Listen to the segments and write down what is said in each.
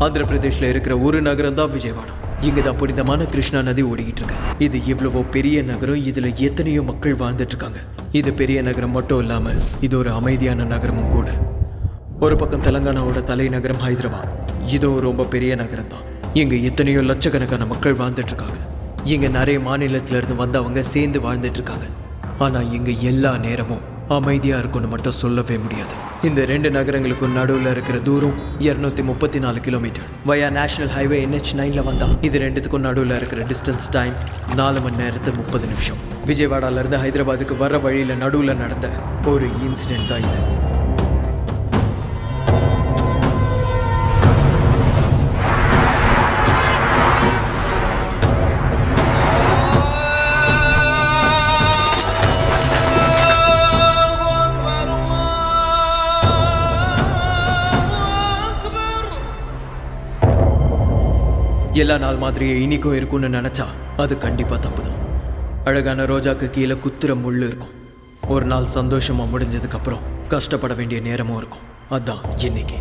ஆந்திர பிரதேஷ்ல இருக்கிற ஒரு நகரம் தான் விஜயவாடா. இங்கதான் புனிதமான கிருஷ்ணா நதி ஓடிக்கிட்டு இருக்கு. இது இவ்வளவோ பெரிய நகரம், இதுல எத்தனையோ மக்கள் வாழ்ந்துட்டு இருக்காங்க. இது பெரிய நகரம் மட்டும் இல்லாம இது ஒரு அமைதியான நகரமும் கூட. ஒரு பக்கம் தெலங்கானாவோட தலைநகரம் ஹைதராபாத். இதுவும் ரொம்ப பெரிய நகரம் தான். இங்க எத்தனையோ லட்சக்கணக்கான மக்கள் வாழ்ந்துட்டு இருக்காங்க. இங்க நிறைய மாநிலத்தில இருந்து வந்தவங்க சேர்ந்து வாழ்ந்துட்டு இருக்காங்க. ஆனா இங்க எல்லா நேரமும் அமைதியா இருக்கும்னு மட்டும் சொல்லவே முடியாது. இந்த ரெண்டு நகரங்களுக்கும் நடுவில் இருக்கிற தூரம் 234 கிலோமீட்டர். வயா நேஷனல் ஹைவே NH9ல வந்தா இது ரெண்டுத்துக்கும் நடுவில் இருக்கிற டிஸ்டன்ஸ் டைம் 4 மணி நேரத்து 30 நிமிஷம். விஜயவாடால இருந்து ஹைதராபாத்துக்கு வர வழியில நடுவில் நடந்த ஒரு இன்சிடென்ட் தான் இது. எல்லா நாள் மாதிரியே இனிக்கும் இருக்கும்னு நினைச்சா அது கண்டிப்பா தப்புதான். அழகான ரோஜாக்கு கீழே குத்துற முள்ளு இருக்கும். ஒரு நாள் சந்தோஷமா முடிஞ்சதுக்கு அப்புறம் கஷ்டப்பட வேண்டிய நேரமும் இருக்கும். அதான் இன்னைக்கு.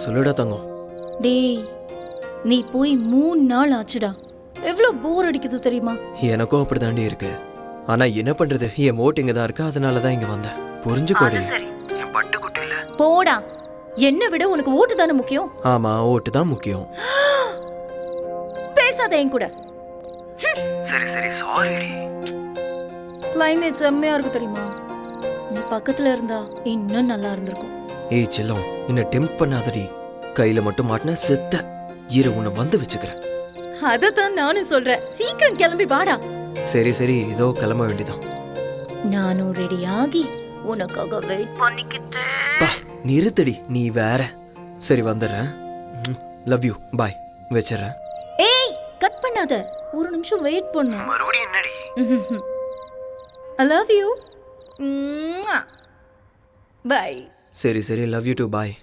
சொல்லுடா தங்கம். டேய், நீ போய் 3 நாள் ஆச்சுடா. எவ்வளவு போர் அடிக்குது தெரியுமா? எனக்கும் அப்படிதாண்டி இருக்கு. ஆனா என்ன பண்றது, என் ஓட்டு இங்க தான் இருக்கு, அதனாலதான் இங்க வந்தேன். புரிஞ்சுக்கோடி. போடா, என்ன விட உனக்கு ஓட்டு தானே முக்கியம். ஆமா, ஓட்டு தான் முக்கியம். பேசாத என் கூட. சரி சரி, சாரிடி. கிளைமேட் செம்மையா இருக்கு தெரியுமா? நீ பக்கத்துல இருந்தா இன்னும் நல்லா இருந்திருக்கும். ஏய் செல்லம், என்ன டெம்ப் பண்ணாதடி. கையில மட்டும் மாட்டின செத்த. இரு, உன்னை வந்து வச்சுக்கிறேன். அததான் நானும் சொல்றேன், சீக்கிரம் கிளம்பி வாடா. சரி சரி, இதோ கிளம்ப வேண்டியதான். நானும் ரெடி ஆகி உனக்காக வெயிட் பண்ணிக்கிட்டேன். நிறுத்தடி, நீ வேற. சரி வந்துடுறேன். லவ் யூ, பாய். வச்சிடறேன். ஏய், கட் பண்ணாத, ஒரு நிமிஷம் வெயிட் பண்ணு. மறுபடியும் என்னடி? I love you. Bye. சரி சரி, love you to, bye.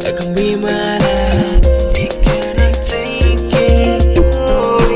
It can be my life. You cannot take it for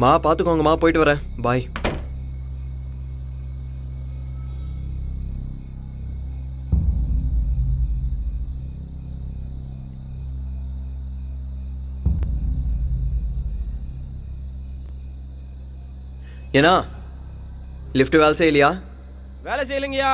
மா பார்த்துக்கோங்கம்மா, போயிட்டு வரேன், பாய். ஏன்னா லிஃப்ட் வேலை செய்யலையா? வேலை செய்யலைங்கய்யா.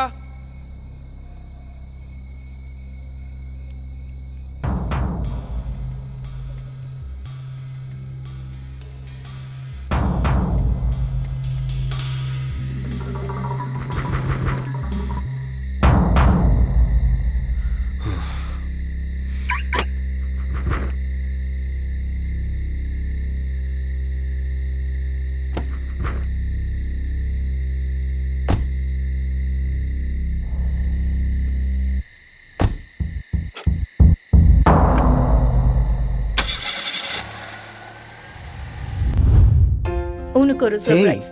உனக்கு ஒரு சர்ப்ரைஸ்.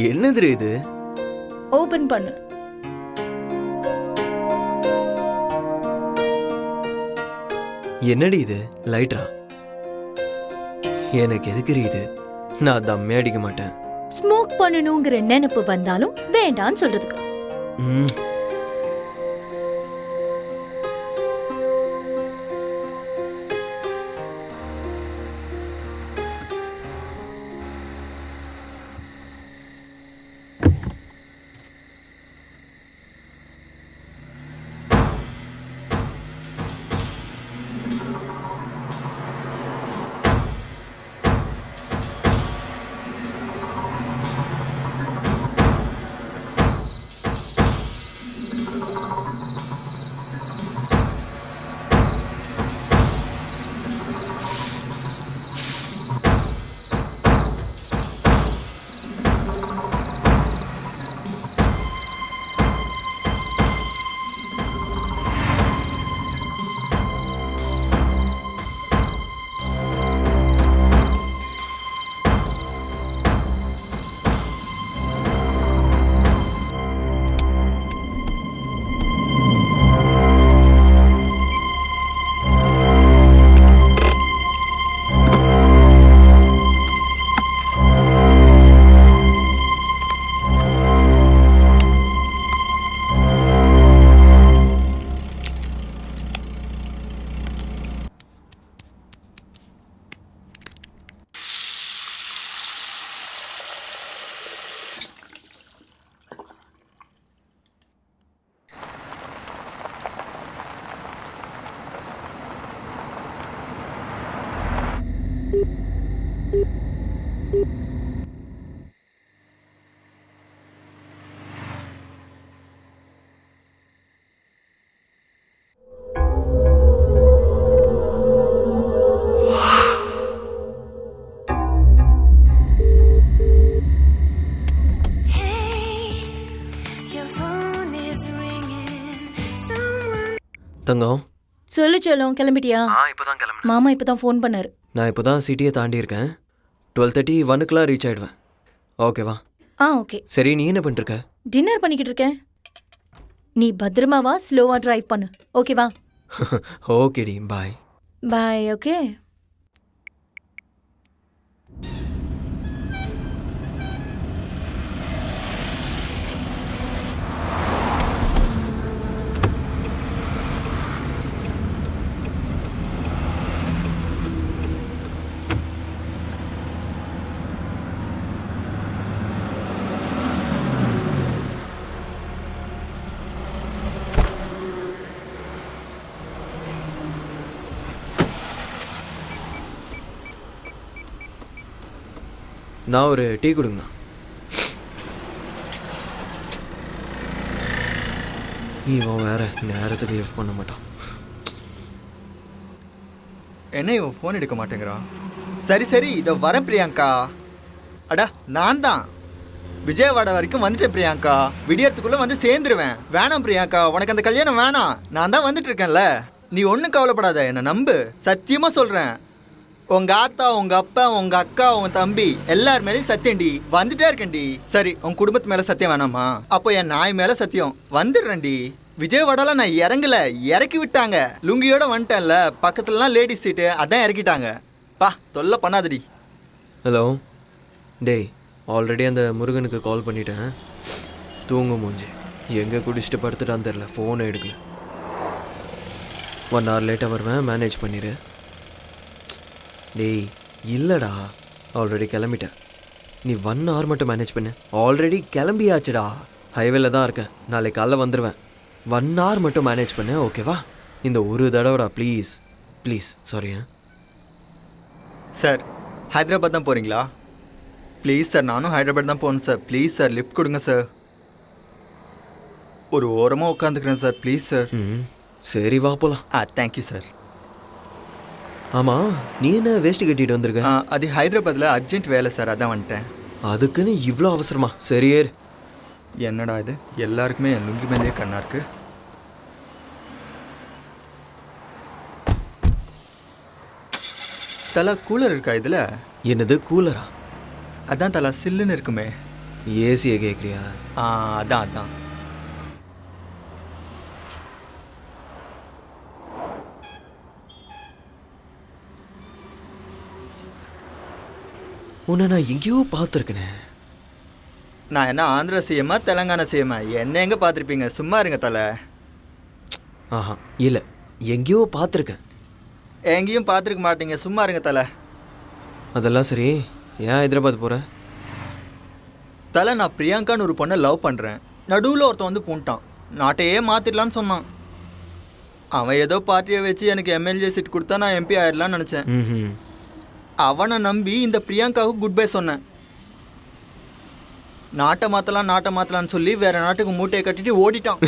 என்னது இது? ஓபன் பண்ணு. என்னடி இது? லைட்டா? எனக்கு எதுக்கு இது? நான் தம்மே அடிக்க மாட்டேன். ஸ்மோக் பண்ணணுங்கிற நினைப்பு வந்தாலும் வேண்டான்னு சொல்றதுக்கு. தங்கம், சொல்லு செல்லம், கிளம்பிட்டியா? இப்போதான் கிளம்புறேன். மாமா இப்பதான் ஃபோன் பண்ணாரு. நான் இப்போதான் சிட்டியை தாண்டி இருக்கேன். 12:30 1க்குலாம் ரீச் ஆயிடுவேன். ஓகேவா? ஓகே. சரி, நீ என்ன பண்ணிருக்க? டின்னர் பண்ணிக்கிட்டு இருக்கேன். நீ பத்திரமாவா, ஸ்லோவா டிரைவ் பண்ணு, ஓகேவா? ஓகேடி, பாய். பாய். ஓகே. நான் ஒரு டீ கொடுங்கண்ணா. இவன் வேற நேரத்துக்கு லிஃப்ட் பண்ண மாட்டான். என்ன இவன் ஃபோன் எடுக்க மாட்டேங்கிறான்? சரி சரி, இதோ வரேன் பிரியாங்கா. அடா, நான் தான் விஜயவாடா வரைக்கும் வந்துட்டேன் பிரியாங்கா. விடியறதுக்குள்ளே வந்து சேர்ந்துருவேன். வேணாம் பிரியாங்கா, உனக்கு அந்த கல்யாணம் வேணாம். நான் தான் வந்துட்டு இருக்கேன்ல, நீ ஒன்றும் கவலைப்படாத, என்னை நம்பு. சத்தியமாக சொல்கிறேன், உங்கள் ஆத்தா, உங்கள் அப்பா, உங்கள் அக்கா, உங்கள் தம்பி எல்லார் மேலேயும் சத்தியம்டி, வந்துட்டே இருக்கேன்டி. சரி, உங்கள் குடும்பத்து மேலே சத்தியம் வேணாமா? அப்போ என் நாய் மேலே சத்தியம், வந்துடுறேன்டி. விஜயவாடால நான் இறங்கல, இறக்கி விட்டாங்க. லுங்கியோட வந்துட்டேன்ல, பக்கத்துலலாம் லேடிஸ் சீட்டு, அதான் இறக்கிட்டாங்க. பா, தொல்லை பண்ணாதடி. ஹலோ, டேய் ஆல்ரெடி அந்த முருகனுக்கு கால் பண்ணிட்டேன். தூங்கு மூஞ்சி. எங்கே குடிச்சிட்டு படுத்துட்டான்னு தெரில, ஃபோனை எடுக்கல. 1 hour லேட்டாக வருவேன், மேனேஜ் பண்ணிடு. டேய் இல்லைடா, ஆல்ரெடி கிளம்பிட்டேன். நீ 1 hour மட்டும் மேனேஜ் பண்ணு. ஆல்ரெடி கிளம்பியாச்சுடா, ஹைவேல தான் இருக்கேன். நாளைக்கு காலைல வந்துடுவேன். 1 hour மட்டும் மேனேஜ் பண்ணு, ஓகேவா? இந்த ஒரு தடவைடா please please. Sorry. Sir Hyderabad தான் போகிறீங்களா? ப்ளீஸ் சார், நானும் ஹைதராபாத் தான் போகணும் சார். ப்ளீஸ் சார், லிஃப்ட் கொடுங்க சார். ஒரு ஓரமாக உட்காந்துக்கிறேன் சார், ப்ளீஸ் சார். சரி வா போகலாம். Thank you sir. ஆமாம், நீ என்ன வேஷ்டி கட்டிட்டு வந்திருக்க? அது ஹைதராபாத்தில் அர்ஜென்ட் வேலை சார், அதான் வந்துட்டேன். அதுக்குன்னு இவ்வளோ அவசரமா? சரி ஏறு. என்னடா இது, எல்லாருக்குமே என் லுங்கி மேலேயே கண்ணா இருக்கு. தலா கூலர் இருக்கா இதில்? என்னது கூலரா? அதான் தலா சில்லுன்னு இருக்குமே. ஏசியை கேட்குறியா? அதான். உன்னை நான் எங்கேயோ பார்த்துருக்கேனே. நான் என்ன ஆந்திரா சிஎம்மா தெலங்கானா சிஎம்மா? என்ன எங்கே பார்த்துருப்பீங்க, சும்மா இருங்க தலை. ஆஹா இல்லை, எங்கேயோ பார்த்துருக்கேன். எங்கேயும் பார்த்துருக்க மாட்டீங்க, சும்மா இருங்க தலை. அதெல்லாம் சரி, ஏன் ஹைதராபாத் போகிற? தலை, நான் பிரியங்கான்னு ஒரு பொண்ணை லவ் பண்ணுறேன். நடுவில் ஒருத்தன் வந்து பூண்டான், நாட்டையே மாற்றிடலான்னு சொன்னான். அவன் ஏதோ பார்ட்டியை வச்சு எனக்கு எம்எல்ஏ சீட் கொடுத்தா நான் எம்பி ஆயிடலான்னு நினச்சேன். அவனை நம்பி இந்த பிரியங்காவுக்கு குட் பை சொன்னேன். நாட்டை மாற்றலான்னு சொல்லி வேற நாட்டுக்கு மூட்டையை கட்டிட்டு ஓடிட்டான்.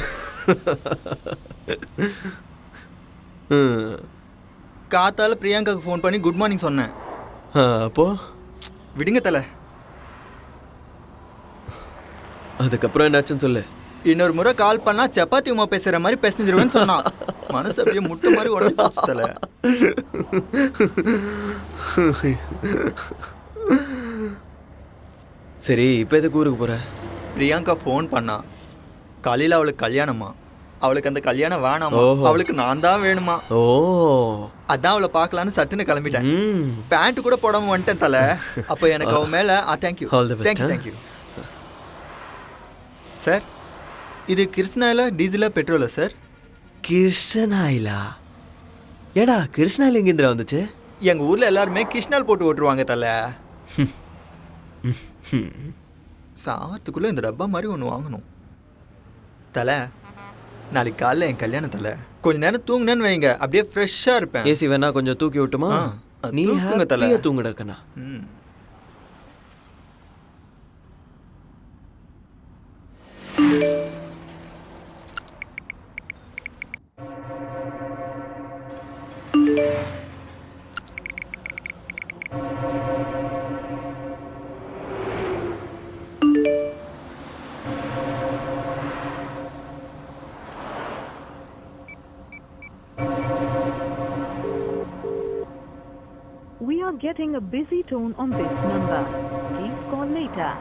காத்தால பிரியங்காவுக்கு ஃபோன் பண்ணி குட் மார்னிங் சொன்னேன். அப்போ விடுங்க தலை. அதுக்கப்புறம் என்னாச்சுன்னு சொல்லு. இன்னொரு முறை கால் பண்ணா சப்பாத்தி உமா பேசுற மாதிரி பேசிஞ்சிருவேன்னு சொன்னான். மனசு அப்படியே முட்டை மாதிரி உடனே போச்சு தலை. சரி, இப்போ எதுக்கு ஊருக்கு போகிற? பிரியங்கா ஃபோன் பண்ணா. காலையில் அவளுக்கு கல்யாணமா. அவளுக்கு அந்த கல்யாணம் வேணாமா, அவளுக்கு நான் தான் வேணுமா. ஓ, அதான் அவளை பார்க்கலான்னு சட்டுன்னு கிளம்பிட்டேன். பேண்ட் கூட போடாம வந்துட்டேன் தலை. அப்போ எனக்கு அவன் மேலே தேங்க்யூ தேங்க்யூ. சார், இது கிருஷ்ணாயிலா டீசலா பெட்ரோலா சார்? கிருஷ்ணாயிலா? ஏடா கிருஷ்ணாயில் எங்கேந்திரா வந்துச்சு? எங்கள் ஊரில் எல்லாருமே கிருஷ்ணால் போட்டு ஓட்டுருவாங்க தலை. சாத்துக்குள்ளே இந்த டப்பா மாதிரி ஒன்று வாங்கணும் தலை. நாளைக்கு காலைல என் கல்யாணம் தலை. கொஞ்ச நேரம் தூங்குனேன்னு வைங்க, அப்படியே ஃப்ரெஷ்ஷாக இருப்பேன். ஏசி வேணா கொஞ்சம் தூக்கி விட்டுமா? நீ தலை தூங்குடக்கண்ணா. We are getting a busy tone on this number. Please call later.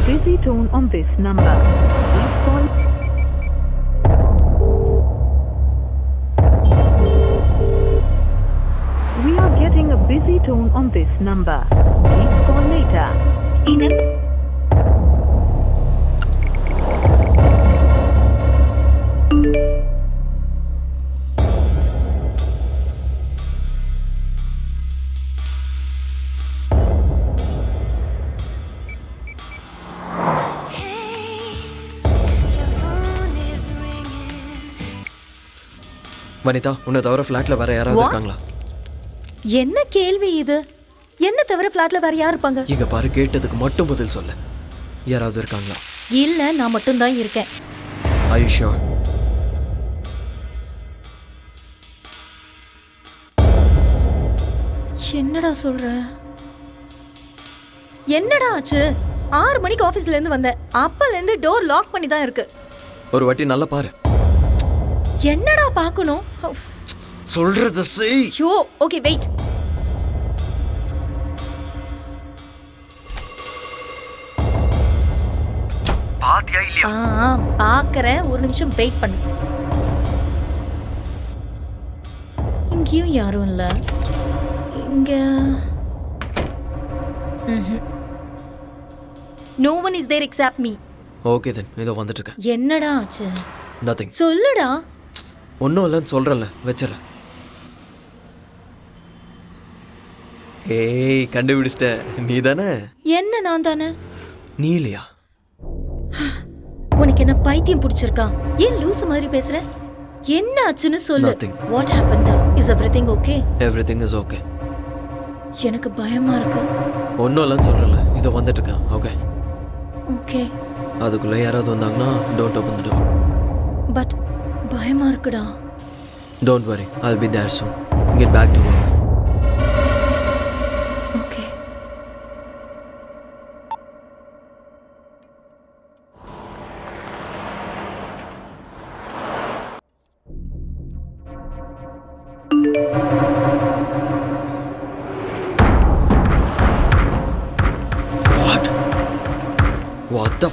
Busy tone on this number. Please call. We are getting a busy tone on this number. Please call later. Hey, your phone is ringing. Vanitha, உன்னை தவிர ஃப்ளாட்ல வேற யாராவது What? இருக்காங்களா? என்ன கேள்வி இது? என்ன தவிர ஃப்ளாட்ல வேற யார் இருப்பாங்க? இங்க பாரு, கேட்டதுக்கு மட்டும் பதில் சொல்லு. யாராவது இருக்காங்களா? இல்ல, நான் மட்டும் தான் இருக்கேன். Are you sure? என்னடா சொல்ற? என்னடா ஆச்சு? 6 மணிக்கு ஆபீஸ்ல இருந்து வந்தேன். அப்பல இருந்து டோர் லாக் பண்ணி தான் இருக்கு. ஒரு வாட்டி நல்லா பாரு. என்னடா பார்க்கணும்? சொல்றத செய். Show, okay wait. பாத்தியா இல்லையா? பார்க்கறேன், ஒரு நிமிஷம் வெயிட் பண்ணு. இங்கேயும் யாரும் இல்ல. இங்க No one is there except me. Okay then, இதோ வந்துட்டு இருக்கேன். என்னடா ஆச்சு? நதிங். சொல்லுடா. ஒன்றும் இல்லைன்னு சொல்கிறேன்ல, வச்சிடறேன். ஏய், கண்டுபிடிச்சிட்ட. நீ தானே? என்ன நான் தானே? நீ இல்லையா? உனக்கு என்ன பைத்தியம் பிடிச்சிருக்கா? ஏன் லூசு மாதிரி பேசுற? என்ன ஆச்சுன்னு சொல்லு. Nothing. What happened? Is everything okay? Everything is okay. எனக்கு பயமா இருக்கு. ஒன்றும் இல்லைன்னு சொல்கிறேன்ல, இதோ வந்துட்டு இருக்கேன். ஓகே. ஓகே. அதுக்குள்ளே யாராவது வந்தாங்கன்னா don't open the door. But பயமா இருக்குடா. Don't worry, I'll be there soon. Get back to work. Okay. What the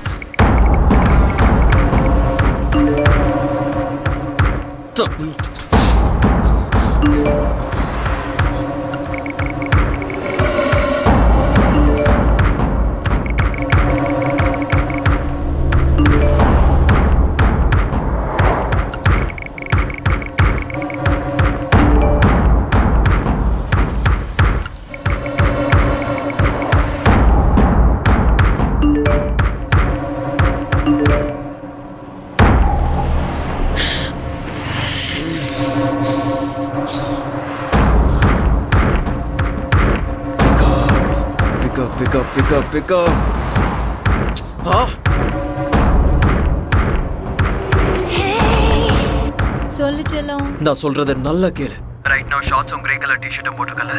Pick up. சொல்லு செல்லம். நான் சொல்றத நல்லா கேளு. Right now shorts grey colour t-shirt போட்டுக்கல.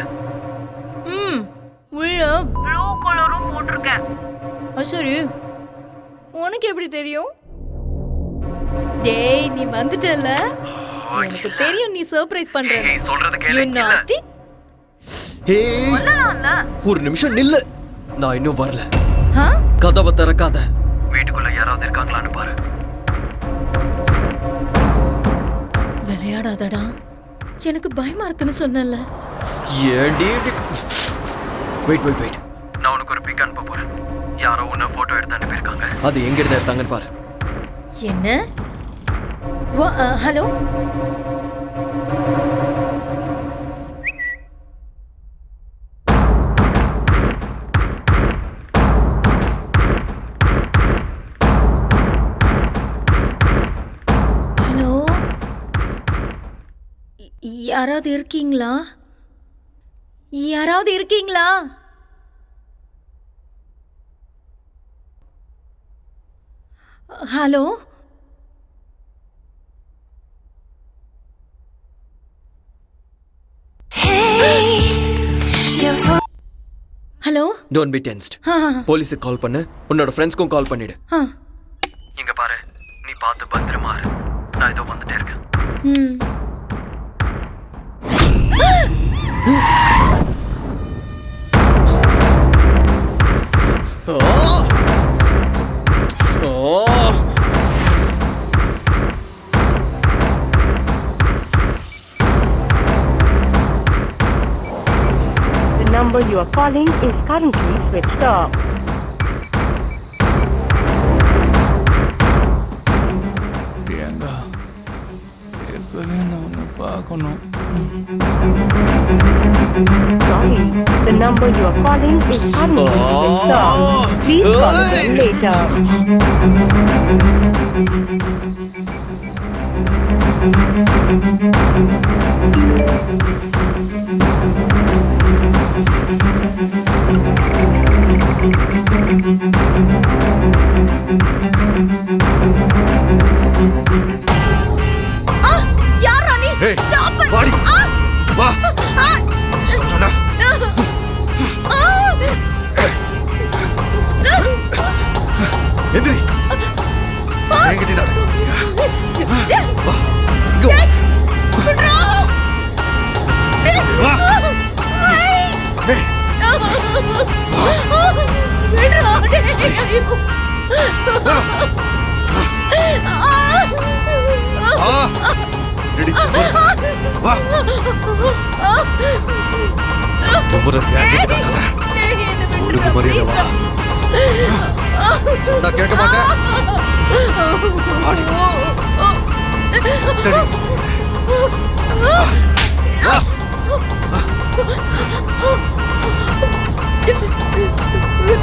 உள்ள ப்ளூ கலரும் போட்டிருக்கேன். சரி, உனக்கு எப்படி தெரியும்? டேய், நீ வந்துட்டல. எனக்கு தெரியும் நீ சர்ப்ரைஸ் பண்ற. நீ சொல்றத கேளு. You naughty. ஏய், ஒரு நிமிஷம் நில்லு. நான் இன்னும் வரல. கதவை திறக்காத. வீட்டுக்குள்ள யாராவது இருக்காங்களான்னு பாரு. விளையாடாதடா. எனக்கு பயமா இருக்குன்னு சொன்னல. ஏண்டி? வெயிட். நான் உனக்கு ஒரு பிக் அனுப்ப போறேன். யாரோ உன்னை போட்டோ எடுத்து அனுப்பியிருக்காங்க. அது எங்க இருந்து எடுத்தாங்கன்னு பாரு. என்ன? ஹலோ. யாராவது இருக்கீங்களா? Hello. Hello. Don't be tensed. போலீஸுக்கு கால் பண்ணு. உன்னோட ஃப்ரெண்ட்ஸ்க்கும் கால் பண்ணிடு. இங்க பாரு, நீ பார்த்து பத்திரமா இரு. நான் இதோ வந்துட்டே இருக்கேன். The number you are calling is currently switched off. Priyanka, எப்பவே நான் உன்னை பார்க்கணும். Sorry, the number you are calling is currently switched off. Please call again later. யாரா நீ? ஏய், Stop it. வாடி. வா. சொல்றேன்டா. எந்திரி. என்கிட்ட நட. வா. இங்க வா. வா. ஏய். வா. ரெடி. வா. தொம்புற என்கிட்ட காட்டாத. ஒழுங்கு மரியாதை வா. சொன்னா கேட்க மாட்டேன். ஆடி. சத்தடி. வா. வா.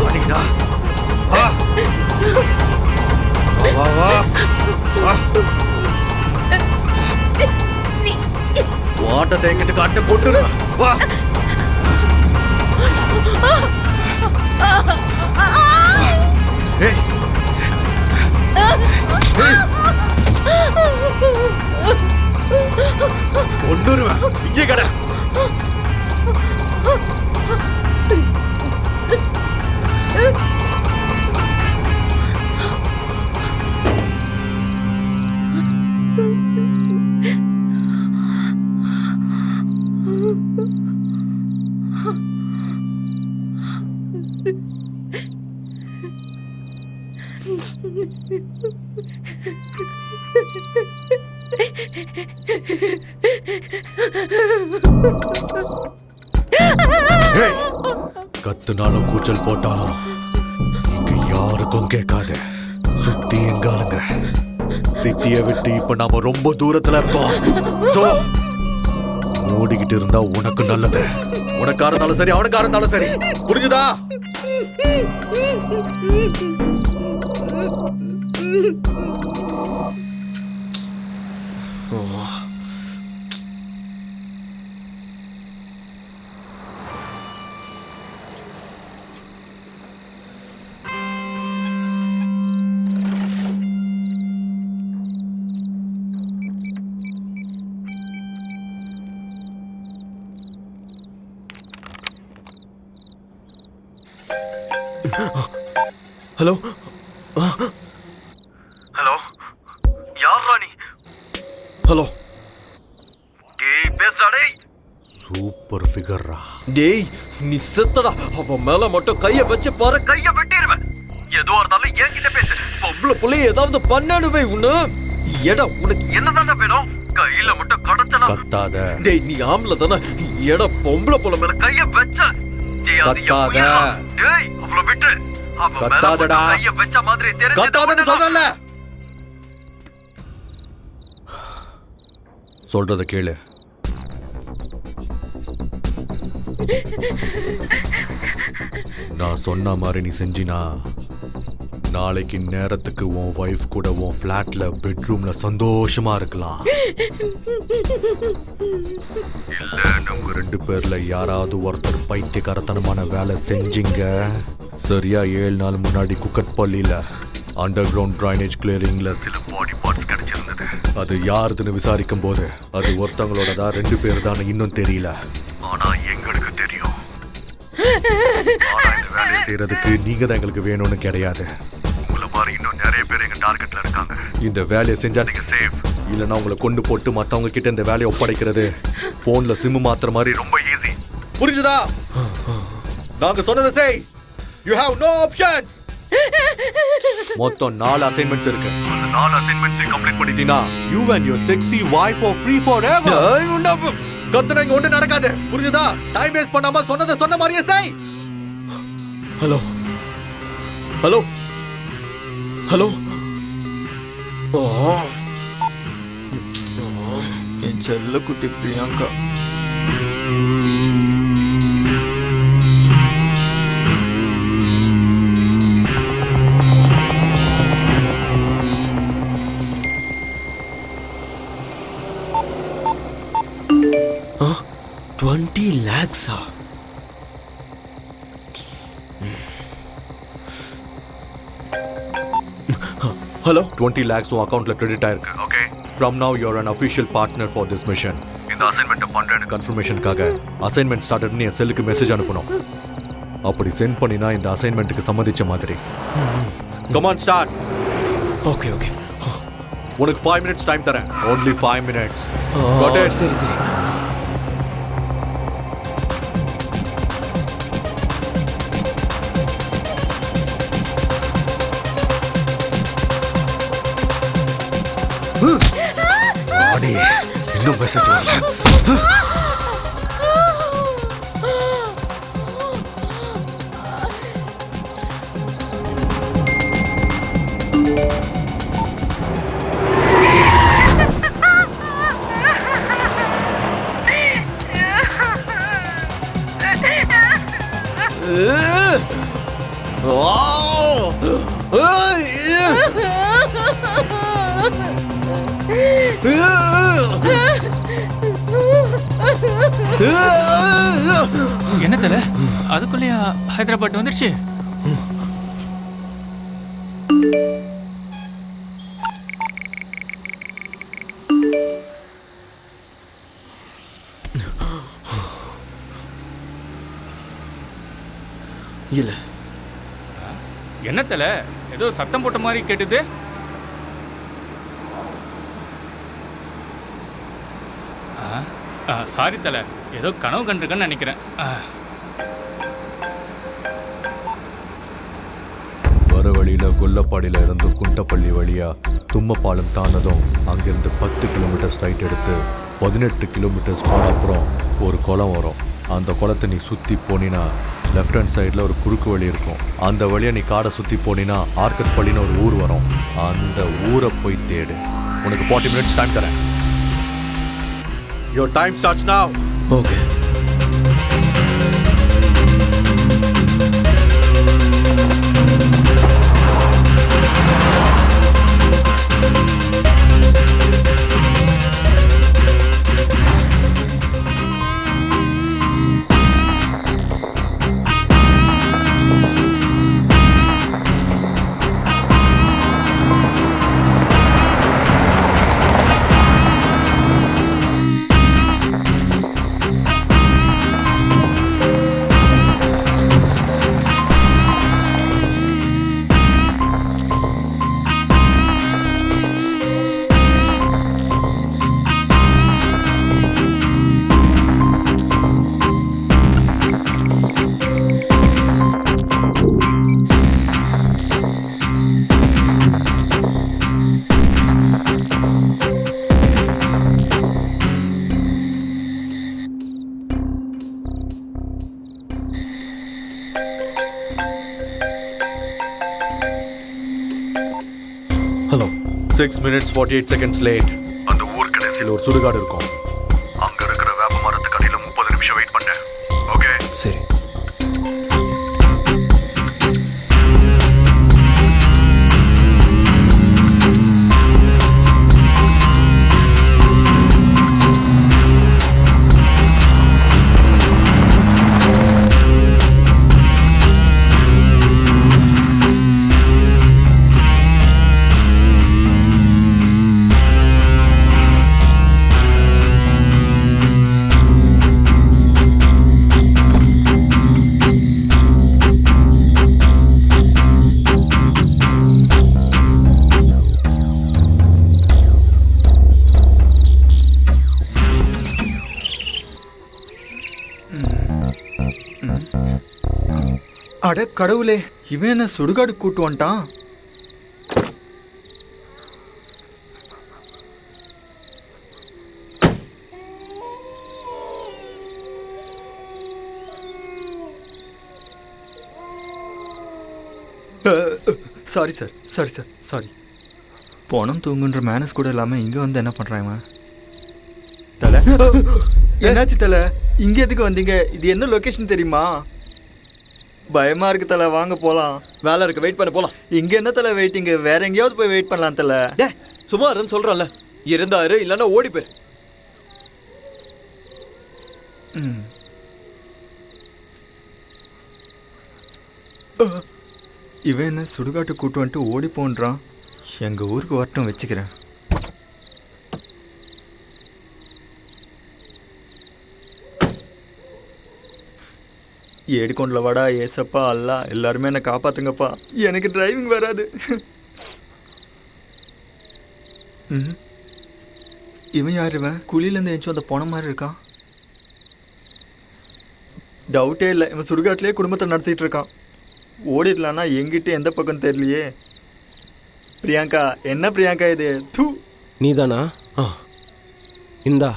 ஆடிடா. வா. வா வா வா. வாட்டத்தை என்கிட்ட காட்ட கொண்டு வா. ஏய். ஏய். கொண்டுருவேன். இங்கே கடை. ஏய், கத்துனாலும் கூச்சல் போட்டாலும் இங்க யாருக்கும் கேட்காது. சுத்தி எங்காலுங்க. சிட்டியை விட்டு இப்ப நாம ரொம்ப தூரத்துல இருக்கோம். சோ ஓடிக்கிட்டு இருந்தா உனக்கு நல்லது. உனக்கா இருந்தாலும் சரி, அவனுக்கா இருந்தாலும் சரி. புரிஞ்சுதா? ஹலோ. ஹலோ. யார் ராணி? ஹலோ. டேய் பேசுடா டேய். சூப்பர் ஃபிகர்ரா. டேய் நீ செத்தடா. அவன் மேல மட்டும் கைய வச்சு பாரு, கைய வெட்டிடுவேன். எதுவா இருந்தாலும் என்கிட்ட பேசு. பொம்பளை புள்ளை ஏதாவது பண்ணானுவே உன்ன. எடா உனக்கு என்னதானே வேணும்? கையில மட்டும் கடத்தனா. கத்தாத. டேய் நீ ஆம்பளை தானே. எடா பொம்பளை புள்ள மேல கைய வச்ச. டேய் அது கத்தாத. டேய் அவளை விட்டு. கத்தாதடா. கைய வச்ச மாதிரி தெரிஞ்சு. கத்தாதன்னு சொல்றல. சொல்றத கேளு. நான் சொன்ன மாதிரி நீ செஞ்சினா நாளைக்கு நேரத்துக்கு உன் வைஃப் கூட உன் ஃபிளாட்ல பெட்ரூம்ல சந்தோஷமா இருக்கலாம். இல்ல நம்ம 2 பேர்ல யாராவது ஒருத்தர் பைத்தியக்காரத்தனமான வேலை செஞ்சீங்க. சரியா 7 நாள் முன்னாடி குக்கட்பள்ளியில அண்டர் கிரவுண்ட் டிரைனேஜ் கிளியரிங்ல சில பாடி பார்ட்ஸ் கிடைச்சிருந்தது. அது யாருதுன்னு விசாரிக்கும் போது அது ஒருத்தவங்களோடதா 2 பேர் தான் இன்னும் தெரியல. ஆனா எங்களுக்கு தெரியும். வேலை செய்யறதுக்கு நீங்க தான் எங்களுக்கு வேணும்னு கிடையாது. உங்களை மாதிரி இன்னும் நிறைய பேர் எங்க டார்கெட்ல இருக்காங்க. இந்த வேலையை செஞ்சா நீங்க சேஃப். இல்லைன்னா உங்களை கொண்டு போட்டு மத்தவங்க கிட்ட இந்த வேலையை ஒப்படைக்கிறது போன்ல சிம் மாத்துற மாதிரி ரொம்ப ஈஸி. புரிஞ்சுதா? நாங்க சொன்னதை செய். You have no options. மொத்தம் 4 அசைன்மெண்ட்ஸ் இருக்கு. அந்த 4 அசைன்மெண்ட்ஸ் கம்ப்ளீட் பண்ணிட்டீனா you and your sexy wife are free forever. கத்துனங்க ஒண்ணு நடக்காது. புரிஞ்சுதா? டைம் வேஸ்ட் பண்ணாம சொன்னதை சொன்ன மாதிரியே செய். ஹலோ. ஹலோ. ஹலோ. என் செல்ல குட்டி பிரியங்கா. 20 lakhs-ஆ? ஹலோ 20 lakhs உன் அக்கௌண்ட்ல கிரெடிட் ஆயிருக்கு. Okay, from now you are an official partner for this mission. இந்த அசைன்மெண்ட் பண்றேன் கன்ஃபர்மேஷனுக்காக அசைன்மெண்ட் ஸ்டார்டட்னு என் செல்லுக்கு மெசேஜ் அனுப்பணும். அப்படி சென்ட் பண்ணினா இந்த அசைன்மெண்ட்டுக்கு சம்மதிச்ச மாதிரி. Come on start. Okay okay. உனக்கு 5 minutes டைம் தரேன். only 5 minutes. Got it? சரி சரி. இன்னும் மெசேஜ் வரல. என்ன தல அதுக்குள்ளேயா ஹைதராபாத் வந்துருச்சு? இல்ல. என்ன தல ஏதோ சத்தம் போட்ட மாதிரி கேட்டுது? சாரி தல, ஏதோ கனவு கண்டிருக்கேன்னு நினைக்கிறேன். வர வழியில கொல்லப்பாடியில இருந்து குண்டப்பள்ளி வழியா தும்மப்பாலம் தாண்டதும் அங்கிருந்து 10 கிலோமீட்டர் ஸ்ட்ரைட் எடுத்து 18 கிலோமீட்டர்ஸ் போன அப்புறம் ஒரு குளம் வரும். அந்த குளத்தை நீ சுற்றி போனினா லெஃப்ட் ஹேண்ட் சைடில் ஒரு குறுக்கு வழி இருக்கும். அந்த வழியை நீ காடை சுற்றி போனினா ஆர்கட் பள்ளின்னு ஒரு ஊர் வரும். அந்த ஊரை போய் தேடு. உனக்கு 40 minutes டைம் தரேன். Your time starts now. Okay. Hello. 6 minutes 48 seconds late. அந்த ஊர் கடைசியில் ஒரு சுடுகாடு இருக்கும். அங்க இருக்கிற வேப்ப மரத்துக்கு அடியில 30 நிமிஷம் வெயிட் பண்ணேன். ஓகே சரி. அட கடவுளே, இவன் என்ன சுடுகாடு கூட்டு வந்துட்டான்? Sorry sir, sorry sir, sorry. போனம் தூங்குன்ற மேனஸ் கூட இல்லாமல் இங்கே வந்து என்ன பண்ணுறாங்க? தலை என்னாச்சு தலை? இங்கே எதுக்கு வந்தீங்க? இது என்ன லொக்கேஷன் தெரியுமா? பயமா இருக்கு தலை, வாங்க போகலாம். வேலை இருக்கு, வெயிட் பண்ண போகலாம். இங்கே என்ன தலை வெயிட்டிங்க? வேற எங்கேயாவது போய் வெயிட் பண்ணலாம் தலை. டே சும்மா இருன்னு சொல்கிறேன்ல. இருந்தாரு இல்லைன்னா ஓடி போயிரு. இவன் என்ன சுடுகாட்டு கூட்டு வந்துட்டு ஓடி போன்றான். எங்கள் ஊருக்கு வரட்டும், வச்சுக்கிறேன். ஏடிக்கொண்டில் வாடா ஏசப்பா அல்லா, எல்லாருமே என்னை காப்பாத்துங்கப்பா, எனக்கு டிரைவிங் வராது. இவன் யார்? இவன் குழியிலேருந்து எழுந்தும் அந்த போன மாதிரி இருக்கான். டவுட்டே இல்லை, இவன் சுடுகாட்டிலே குடும்பத்தை நடத்திட்டு இருக்கான். ஓடிடலான்னா எங்கிட்ட எந்த பக்கம் தெரியலையே. பிரியாங்கா, என்ன பிரியாங்கா இது? தூ, நீதானா? இந்தா.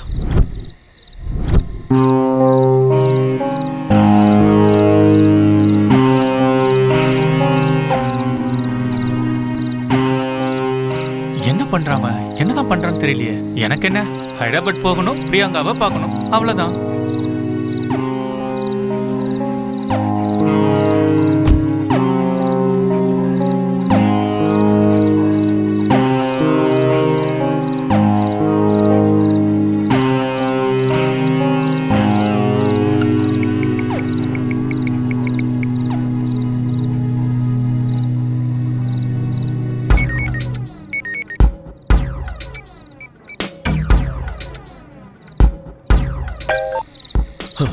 என்ன பண்றாங்க, என்னதான் பண்றான்னு தெரியலையே. எனக்கு என்ன, ஹைதராபாத் போகணும், பிரியாங்காவை பார்க்கணும், அவ்வளவுதான்.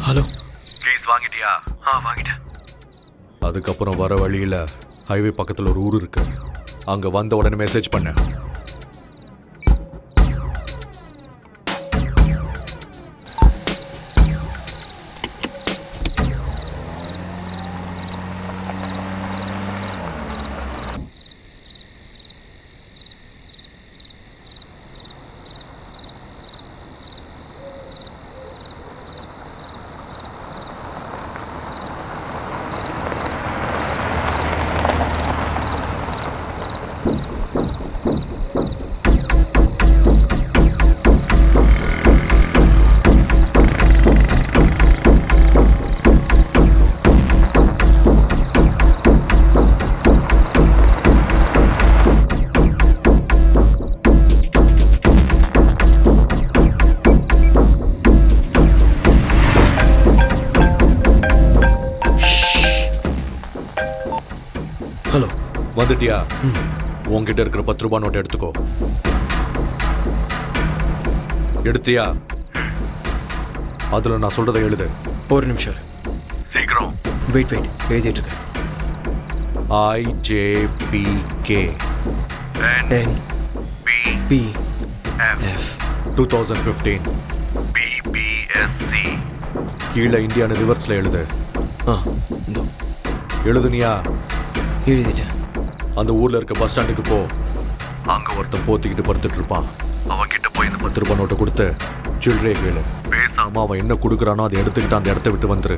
ஹலோ, ப்ளீஸ் வாங்கிட்டியா? வாங்கிட்டேன். அதுக்கப்புறம் வர வழியில் ஹைவே பக்கத்தில் ஒரு ஊர் இருக்கு, அங்கே வந்த உடனே மெசேஜ் பண்ணேன். ஹலோ, வந்துட்டியா? உங்ககிட்ட இருக்கிற 10 ரூபாய் நோட்டை எடுத்துக்கோ. எடுத்தியா? அதில் நான் சொல்றதை எழுது. ஒரு நிமிஷம் சீக்கிரம். வெயிட் எழுதிட்டு இருக்கேன். IJPK NPF 2015 BBSC. கீழே இந்தியான்னு ரிவர்ஸில் எழுது. எழுதுனியா? எழுதிட்டேன். அந்த ஊர்ல இருக்க பஸ் ஸ்டாண்டுக்கு போ. அங்க ஒருத்தன் போத்திக்கிட்டு படுத்துட்டு இருப்பான். அவன்கிட்ட போய் இந்த 10 ரூபாய் நோட்டை கொடுத்து சில்லறையை கேளு. பேசாம அவன் என்ன கொடுக்குறானோ அதை எடுத்துக்கிட்டு அந்த இடத்த விட்டு வந்துரு.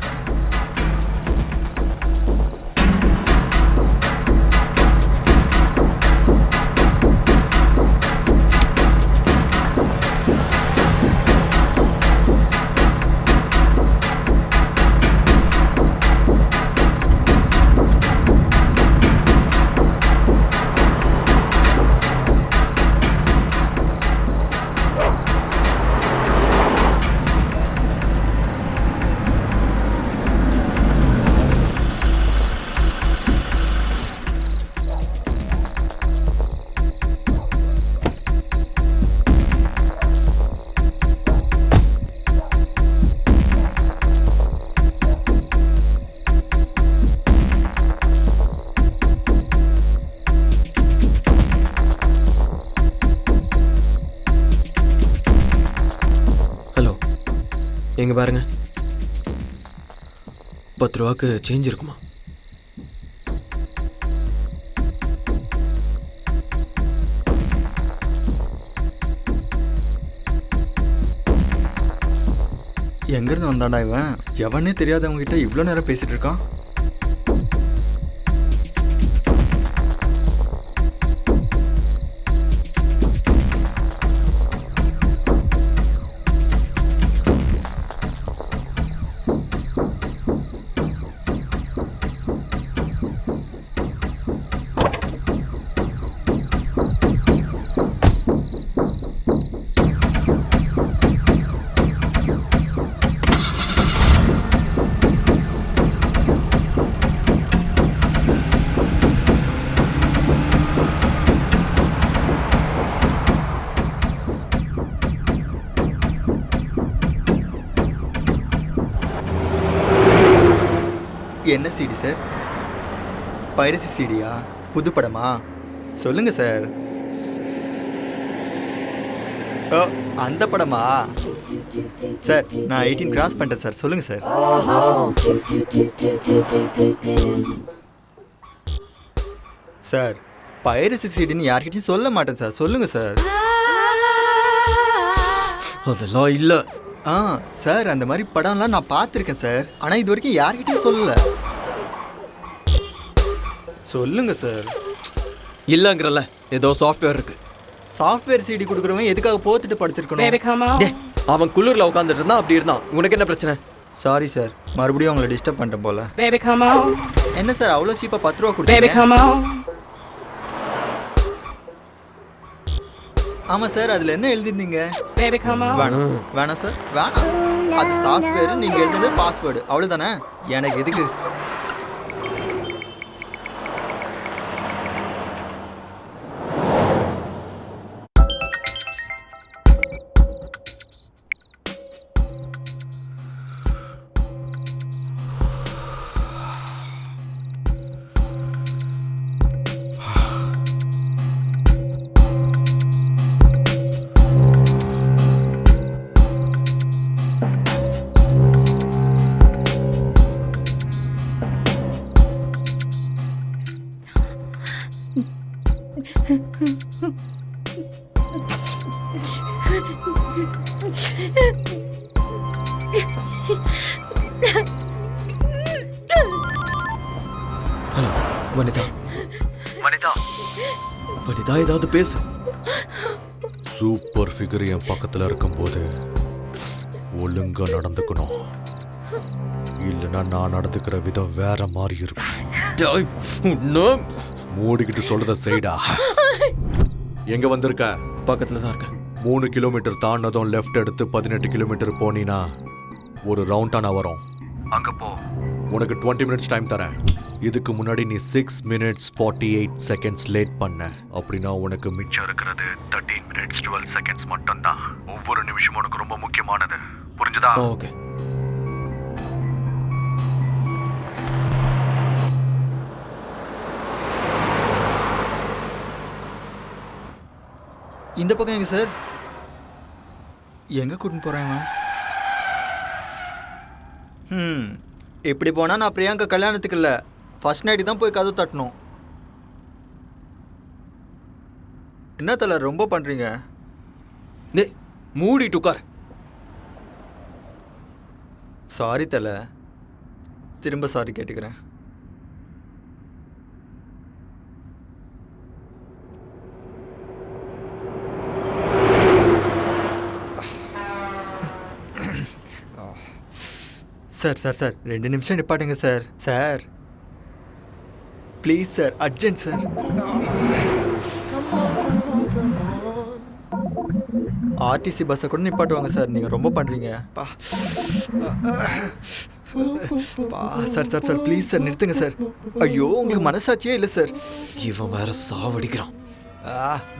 எங்க பாருங்க, 10 ரூபாய்க்கு சேஞ்ச் இருக்குமா? எங்கேருந்து வந்தாண்டா இவன்? எவனே தெரியாதவங்க கிட்ட இவ்வளோ நேரம் பேசிட்டு இருக்கான். என்ன சிடி சார்? பைரசி சிடியா? புது படமா? சொல்லுங்க சார். ஓ, அந்த படமா? சார் நான் 18 கிராஸ் பண்ணிட்டேன் சார். சொல்லுங்க சார். சார் பைரசி சிடின்னு யார்கிட்டயும் சொல்ல மாட்டேன் சார். சொல்லுங்க சார். அதெல்லாம் இல்ல. சார் அந்த மாதிரி படம்லாம் நான் பார்த்துருக்கேன் சார். ஆனால் இது வரைக்கும் யார்கிட்டயும் சொல்லல. சொல்லுங்க சார். இல்லங்கிறல்ல, ஏதோ சாஃப்ட்வேர் இருக்கு. சாஃப்ட்வேர் சிடி கொடுக்குறவன் எதுக்காக போத்துட்டு படுத்திருக்கணும்? டேய், அவன் குளிர்ல உட்காந்துட்டு இருந்தான், அப்படி இருந்தான். உனக்கு என்ன பிரச்சனை? சாரி சார், மறுபடியும் உங்களை டிஸ்டர்ப் பண்ணிட்டேன் போல. Baby, come on. என்ன சார் அவ்வளோ சீப்பாக 10 ரூபா Baby, கொடுத்தீங்க? come on. ஆமாம் சார், அதில் என்ன எழுதிருந்தீங்க? Baby, come on. வேணாம் சார், வேணாம். அது சாஃப்ட்வேர், நீங்கள் எழுதுனது பாஸ்வேர்டு, அவ்வளோதானே. எனக்கு எதுக்கு? ஹலோ வனிதா. வனிதா, வனிதா, ஏதாவது பேசு. சூப்பர் ஃபிகர் என் பக்கத்தில் இருக்கும்போது ஒழுங்கா நடந்துக்கணும். இல்லைன்னா நான் நடந்துக்கிற விதம் வேற மாதிரி இருக்கும். டேய், உன்னை- மூடிக்கிட்டு சொல்றத செய்டா. எங்க வந்திருக்க? பக்கத்துல தான் இருக்கேன். 3 கிலோமீட்டர் தாண்டதும் லெஃப்ட் எடுத்து 18 கிலோமீட்டர் போனீன்னா ஒரு ரவுண்டானா வரும். அங்க போ. உனக்கு 20 மினிட்ஸ் டைம் தரேன். இதுக்கு முன்னாடி நீ 6 மினிட்ஸ் 48 செகண்ட்ஸ் லேட் பண்ண. அப்படின்னா உனக்கு மிச்சம் இருக்கிறது 13 மினிட்ஸ் 12 செகண்ட்ஸ் மட்டும்தான். ஒவ்வொரு நிமிஷமும் உனக்கு ரொம்ப முக்கியமானது. புரிஞ்சுதா? ஓகே. இந்த பக்கம் எங்க சார்? எங்க கூட்டின்னு போறேன் இவன்? இப்படி போனால் நான் பிரியாங்கா கல்யாணத்துக்கு இல்லை, ஃபர்ஸ்ட் நைட்டு தான் போய் கதவு தட்டணும். என்ன தலை ரொம்ப பண்ணுறீங்க? டேய், மூடிட்டு உட்கார். சாரி தலை, திரும்ப சாரி கேட்டுக்கிறேன். சார் சார் சார் 2 நிமிஷம் நிப்பாட்டுங்க sir. Sir please sir, urgent sir. RTC பஸ்ஸை கூட நிப்பாட்டுவாங்க சார், நீங்கள் ரொம்ப பண்ணுறீங்க. Sir sir sir please sir நிறுத்துங்க சார். ஐயோ உங்களுக்கு மனசாட்சியே இல்லை சார். இவன் வேற சாவடிக்கிறான்.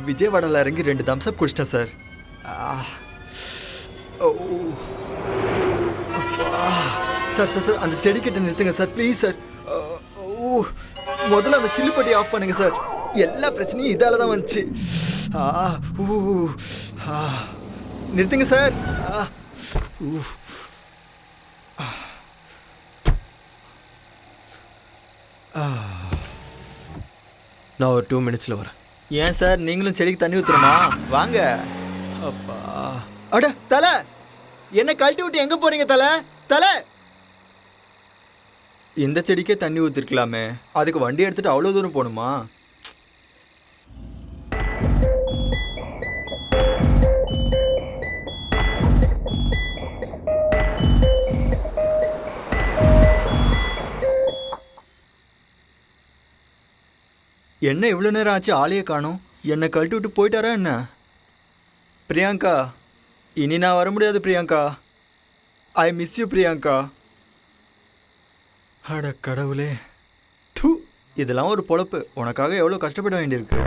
விஜயவாடாவில் இறங்கி 2 தம்ஸ்அப் குடிச்சிட்டேன் சார். சார் சார் சார் அந்த செடி கிட்ட நிறுத்துங்க சார் ப்ளீஸ் சார். முதல்ல அந்த சில்லுப்பட்டி ஆஃப் பண்ணுங்க சார். எல்லா பிரச்சனையும் இதால தான் வந்துச்சு. நிறுத்துங்க சார். நான் ஒரு 2 மினிட்ஸில் வரேன். ஏன் சார் நீங்களும் செடிக்கு தண்ணி ஊற்றுறமா? வாங்க. அப்பா அட தலை, என்ன கழட்டி விட்டு எங்கே போகிறீங்க தலை? தலை, இந்த செடிக்கே தண்ணி ஊற்றிருக்கலாமே, அதுக்கு வண்டி எடுத்துகிட்டு அவ்வளோ தூரம் போகணுமா? என்ன இவ்வளோ நேரம் ஆச்சு, ஆளையே காணோம். என்னை கழட்டி விட்டு போயிட்டாரா என்ன? பிரியாங்கா, இனி நான் வர முடியாது Priyanka. I miss you Priyanka. அட கடவுளே, டூ, இதெல்லாம் ஒரு பொழப்பு. உனக்காக எவ்வளோ கஷ்டப்பட வேண்டியிருக்கு.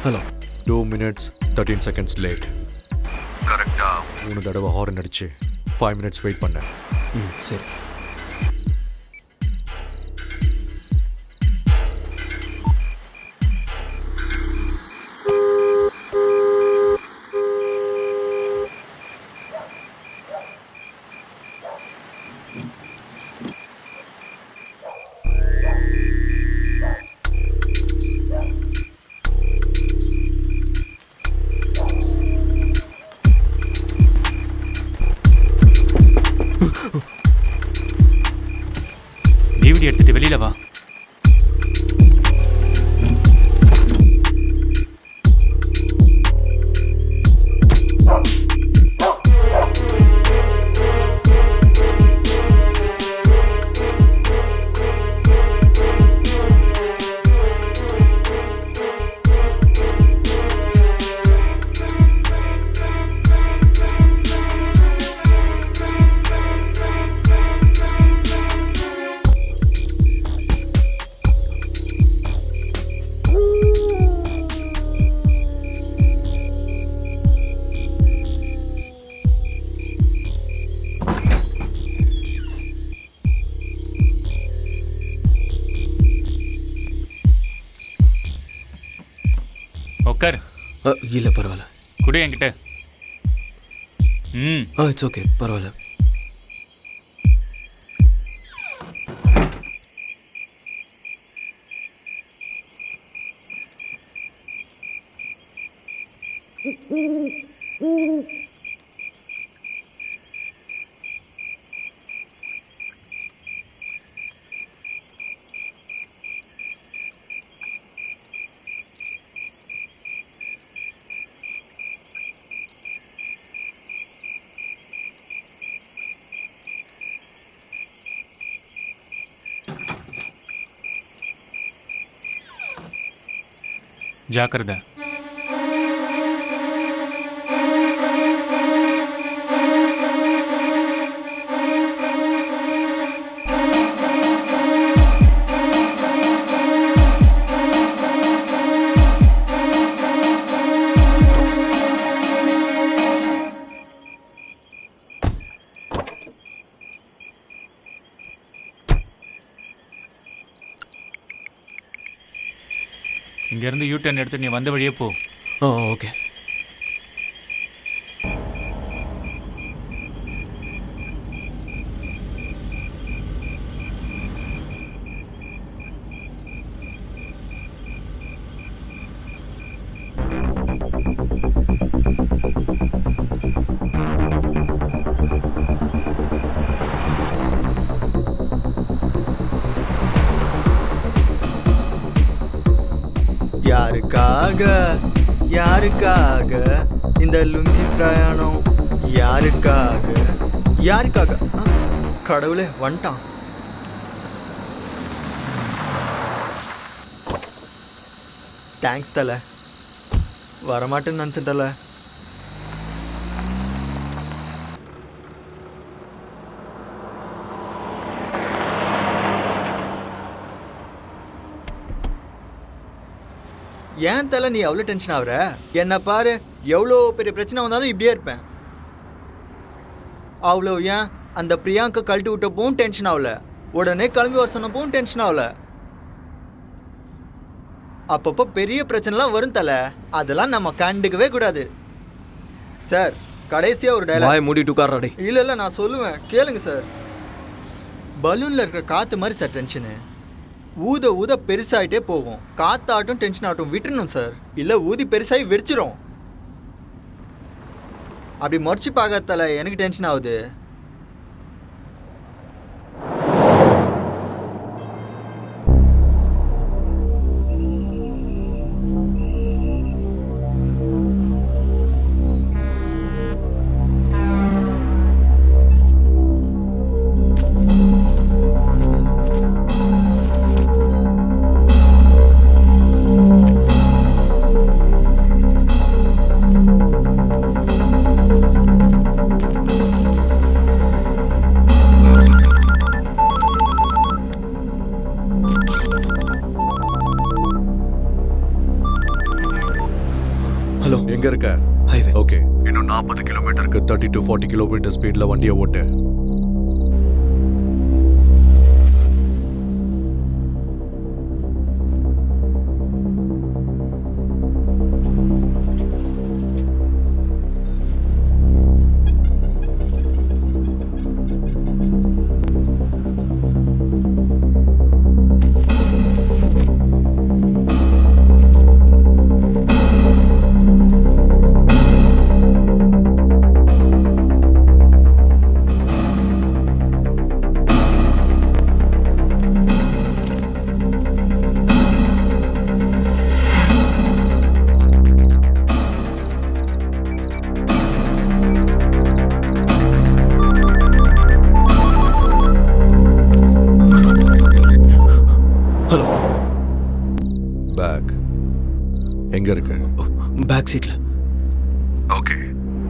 Hello 2 minutes 13 seconds late. கரெக்டாக 3 தடவை ஹார்ன் அடிச்சு 5 minutes வெயிட் பண்ணேன். ம் சரி. டிவிடி எடுத்துட்டு வெளியில வா. உட்கார். இல்லை பரவாயில்ல. குடு என்கிட்ட. ம் இட்ஸ் ஓகே, பரவாயில்ல. ஜாக்கிரதை. இங்கேருந்து யூ-டர்ன் எடுத்து நீ வந்த வழியே போ. ஓகே. யாருக்காக இந்த லுங்கி பிரயாணம்? யாருக்காக? கடவுளே வந்துட்டான். தேங்க்ஸ் தலை. வரமாட்டேன்னு நினச்சேன் தலை. ஏன் தலை நீ அவ்வளோ டென்ஷன் ஆகுற? என்ன பாரு, எவ்வளோ பெரிய பிரச்சனை வந்தாலும் இப்படியே இருப்பேன். அவ்வளோ ஏன் அந்த பிரியாங்கா கழட்டி விட்டப்பவும் டென்ஷன் ஆகல, உடனே கிளம்பி வர சொன்னப்பவும் டென்ஷன் ஆகல. அப்பப்போ பெரிய பிரச்சனைலாம் வரும் தலை, அதெல்லாம் நம்ம கண்டுக்கவே கூடாது. சார் கடைசியாக ஒரு டைலாக். மூடிட்டு உட்கார்றாடே. இல்லை நான் சொல்லுவேன், கேளுங்க சார். பலூனில் இருக்கிற காற்று மாதிரி சார் டென்ஷனு. ஊத பெருசாகிட்டே போகும். காத்தாட்டும் டென்ஷன் ஆகட்டும் விட்டுறணும் சார், இல்லை ஊதி பெருசாகி வெடிச்சிரும். அப்படி முறைச்சி பார்க்கறதால எனக்கு டென்ஷன் ஆகுது. 40 கிலோமீட்டருக்கு 30 to 40 கிலோமீட்டர் ஸ்பீடில் வண்டியை ஓட்டு. ஹலோ, பேக் எங்க இருக்கு? பேக் சீட்ல. ஓகே,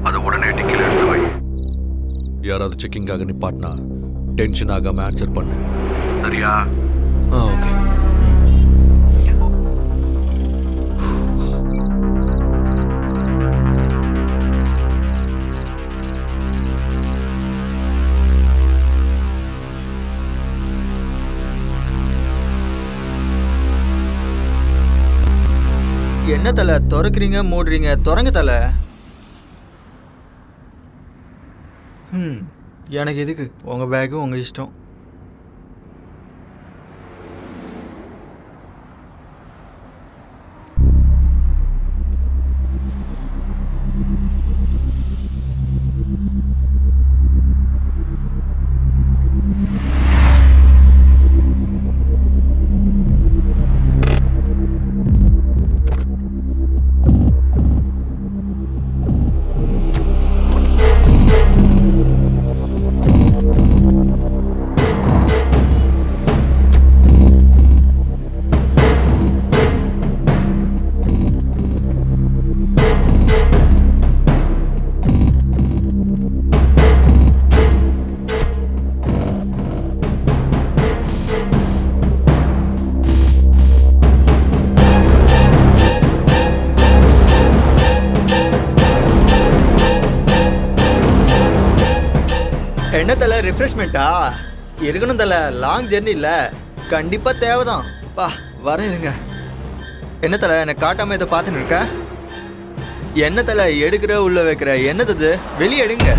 அதை உடனே டிக்கில எடுத்து வை. யாராவது செக்கிங்காக நிப்பாட்டினா டென்ஷன் ஆகாம ஆன்சர் பண்ணு, சரியா? ஓகே. என்ன தலை திறக்கிறீங்க மூடுறீங்க? திறங்க தலை. எனக்கு எதுக்கு உங்கள் பேக்கு உங்கள் இஷ்டம். என்ன தலை ரிஃப்ரெஷ்மெண்ட்டா? இருக்கணும் தலை, லாங் ஜெர்னி இல்லை, கண்டிப்பாக தேவைதான். பா வர இருங்க. என்ன தலை எனக்கு காட்டாமல் இதை பார்த்துன்னு இருக்க? என்ன தலை எடுக்கிற உள்ள வைக்கிற? என்னது வெளியே எடுங்க.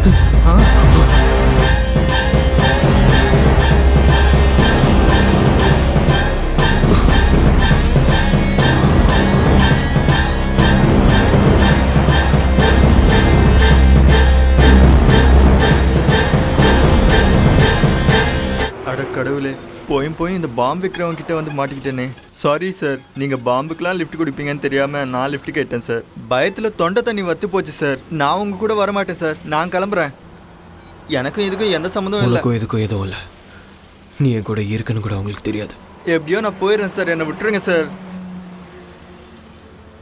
அட கடவுளே, போய் இந்த பாம்பு விற்கிறவங்க கிட்ட வந்து மாட்டிக்கிட்டேனே. சாரி சார், நீங்கள் பாம்புக்கெலாம் லிஃப்ட் கொடுப்பீங்கன்னு தெரியாமல் நான் லிஃப்ட் கேட்டேன் சார். பயத்தில் தொண்டை தண்ணி வத்து போச்சு சார். நான் உங்கள் கூட வரமாட்டேன் சார், நான் கிளம்புறேன். எனக்கும் இதுக்கும் எந்த சம்மந்தமும் இல்லை. இதுக்கும் எதுவும் இல்லை. நீ என் கூட இருக்குன்னு கூட அவங்களுக்கு தெரியாது. எப்படியோ நான் போயிடுறேன் சார், என்னை விட்டுருங்க சார்.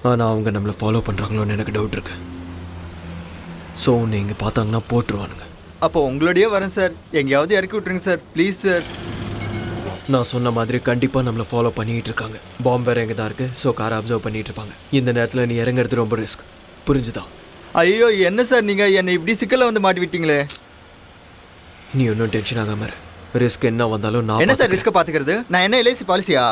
ஆனால் அவங்க நம்மளை ஃபாலோ பண்ணுறாங்களோன்னு எனக்கு டவுட் இருக்கு. ஸோ உன்னை இங்கே பார்த்தாங்கன்னா போட்டுருவானுங்க. அப்போ உங்களோடய வரேன் சார், எங்கேயாவது இறக்கி விட்டுருங்க சார், ப்ளீஸ் சார். நான் சொன்ன மாதிரி கண்டிப்பாக நம்மளை ஃபாலோ பண்ணிகிட்டு இருக்காங்க. பாம்பு வேறு எங்கே தான் இருக்குது, ஸோ காரை அப்சர்வ் பண்ணிகிட்டு இருப்பாங்க. இந்த நேரத்தில் நீ இறங்குறது ரொம்ப ரிஸ்க், புரிஞ்சுதா? ஐயோ என்ன சார் நீங்கள் என்னை இப்படி சிக்கலில் வந்து மாட்டி விட்டீங்களே. நீ ஒன்றும் டென்ஷன் ஆகாம இரு. ரிஸ்க் என்ன வந்தாலும் நான் என்ன சார் ரிஸ்க்கை பார்த்துக்கிறது? நான் என்ன எல்ஐசி பாலிசியா?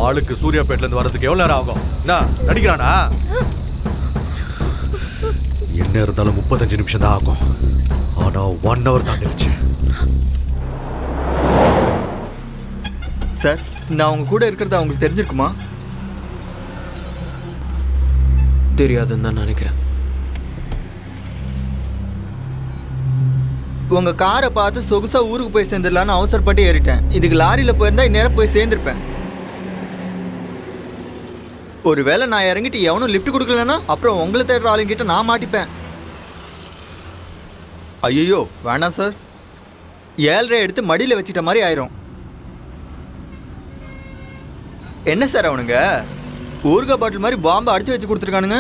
ஆளுக்கு சூர்யாபேட்ல இருந்து வரதுக்கு எவ்வளவு நேரம் ஆகும்? என்ன நடிக்கிறானா? என்ன இருந்தாலும் 35 நிமிஷம் தான் ஆகும். ஆனா 1 hour தாண்டிடுச்சு. சார், நான் உங்க கூட இருக்கிறது அவங்களுக்கு தெரிஞ்சிருக்குமா? தெரியாதுன்னு தான் நினைக்கிறேன். உங்க காரை பார்த்து சொகுசா ஊருக்கு போய் சேர்ந்துடலான்னு அவசரப்பட்டு ஏறிட்டேன். இதுக்கு லாரியில் போயிருந்தா இந்நேரம் போய் சேர்ந்துருப்பேன். ஒருவேளை நான் இறங்கிட்டு எவனும் லிஃப்ட் கொடுக்கலன்னா அப்புறம் உங்களை தேடுற ஆளுங்கிட்ட நான் மாட்டிப்பேன். ஐயோ வேணாம் சார், 7.5 எடுத்து மடியில் வச்சுட்ட மாதிரி ஆயிரும். என்ன சார் அவனுங்க ஊறுகாய் பாட்டில் மாதிரி பாம்பை அடிச்சு வச்சு கொடுத்துருக்கானுங்க.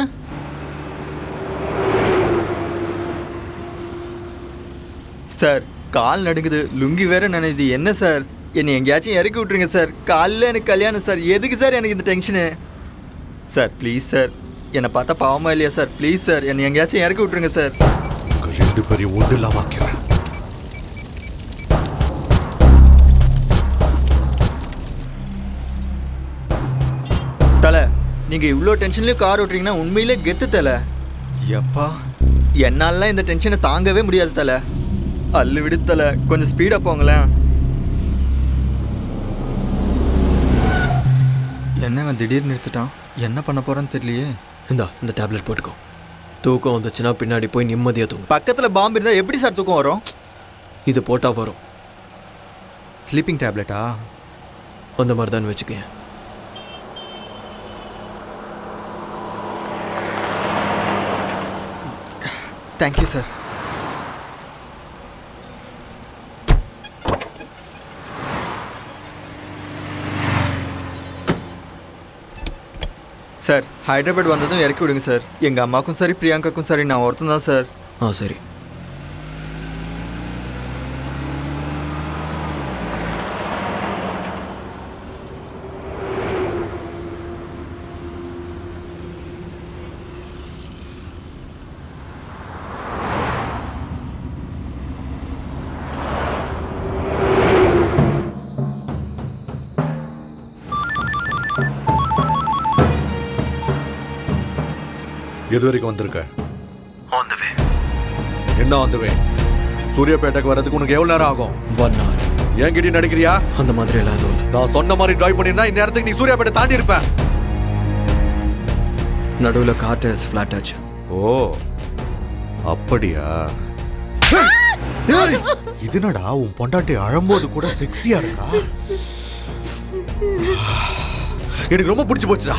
சார் கால் நடுங்குது, லுங்கி வேற நினைது. என்ன சார் என்னை எங்கேயாச்சும் இறக்கி விட்டுருங்க சார். காலையில் எனக்கு கல்யாணம் சார். எதுக்கு சார் எனக்கு இந்த டென்ஷனு? சார் ப்ளீஸ் சார், என்னை பார்த்தா பாவமா இல்லையா சார்? ப்ளீஸ் சார் என்னை எங்கேயாச்சும் இறக்கி விட்டுருங்க சார். உங்கள் 2 பேரையும் ஒன்று இல்லாம ஆக்கிறேன். தலை, நீங்கள் இவ்வளோ டென்ஷன்லேயும் கார் ஓட்டுறீங்கன்னா உண்மையிலே கெத்து தலை. எப்பா என்னாலலாம் இந்த டென்ஷனை தாங்கவே முடியாது தலை. அல்லு விடு தலை, கொஞ்சம் ஸ்பீடாக போங்களேன். என்னவன் திடீர்னு நிறுத்திட்டான்? என்ன பண்ண போகிறான்னு தெரியலையே. இந்த டேப்லெட் போட்டுக்கோ. தூக்கம் வந்துச்சுன்னா பின்னாடி போய் நிம்மதியாக தூங்கும். பக்கத்தில் பாம்பு இருந்தால் எப்படி சார் தூக்கம் வரும்? இது போட்டால் வரும். ஸ்லீப்பிங் டேப்லெட்டா? அந்த மாதிரி தான் வச்சுக்கேன். Thank you sir. சார் ஹைதராபாத் வந்ததும் இறக்கி விடுங்க சார். எங்கள் அம்மாவுக்கும் சரி பிரியாங்காக்கும் சரி நான் ஒருத்தன் தான் சார். சரி. எது வரைக்கும் வந்திருக்க? என்ன வந்துவே? சூரியப்பேட்டைக்கு வர்றதுக்கு உனக்கு எவ்வளவு நேரம் ஆகும்? 1 hour. என்கிட்ட நடிக்கிறியா? அந்த மாதிரி எல்லாம் எதுவும் இல்லை. நான் சொன்ன மாதிரி டிரைவ் பண்ணிருந்தா இந்த நேரத்துக்கு நீ சூர்யாப்பேட்டை தாண்டி இருப்ப. நடுவில் கார் டயர்ஸ் ஃப்ளாட் ஆச்சு. ஓ அப்படியா? இதுனடா உன் பொண்டாட்டி அழும்போது கூட செக்ஸியா இருக்கா? எனக்கு ரொம்ப பிடிச்சு போச்சுடா.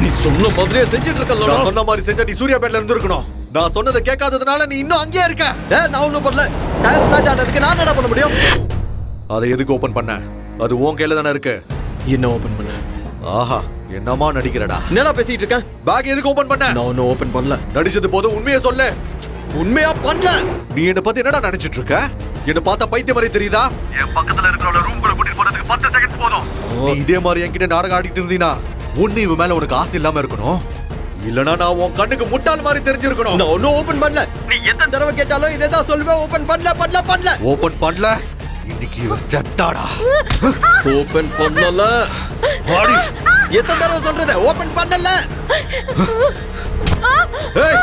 நீ சொன்ன மாதிரியே செஞ்சுட்டு இருக்கல. நான் சொன்ன மாதிரி செஞ்சா நீ சூர்யாப்பேட்டையில இருந்திருக்கணும். நான் சொன்னதை கேட்காததுனால நீ இன்னும் அங்கேயே இருக்க. நான் ஒன்றும் பண்ணல. டயர் ஃப்ளாட் ஆனதுக்கு நான் என்ன பண்ண முடியும்? அதை எதுக்கு ஓபன் பண்ண? அது உன் கையில தானே இருக்கு. என்ன ஓபன் பண்ண? ஆஹா என்னமா நடிக்கிறடா? என்னடா பேசிட்டு இருக்கேன்? பேக் எதுக்கு ஓபன் பண்ண? நான் ஒன்றும் ஓபன் பண்ணல. நடிச்சது போதும், உண்மையை சொல்லு. உண்மையா பண்ணல. நீ என்ன பத்தி என்னடா நினைச்சிட்டு இருக்க? என்ன பார்த்தா பைத்தியம் மாதிரி தெரியுதா? என் பக்கத்துல இருக்கிறவள ரூம்குள்ள கூட்டிட்டு போறதுக்கு 10 செகண்ட்ஸ் போதும். நீ இதே மாதிரி என்கிட்ட நாடகம் ஆடிட்டு இருந்தீனா ஒண்ணு இவன் மேல உனக்கு ஆசை இல்லாம இருக்கணும், இல்லனா நான் உன் கண்ணுக்கு முட்டாள் மாதிரி தெரிஞ்சிருக்கணும். நான் ஒன்னும் ஓபன் பண்ணல. நீ எத்தனை தடவை கேட்டாலும் இதே தான் சொல்லுவேன். ஓபன் பண்ணல. ஓபன் பண்ணல. இன்னைக்கு இவ செத்தாடா. ஓபன் பண்ணல. வாடி. எத்தனை தடவை சொல்றது? ஓபன் பண்ணல. ஏய்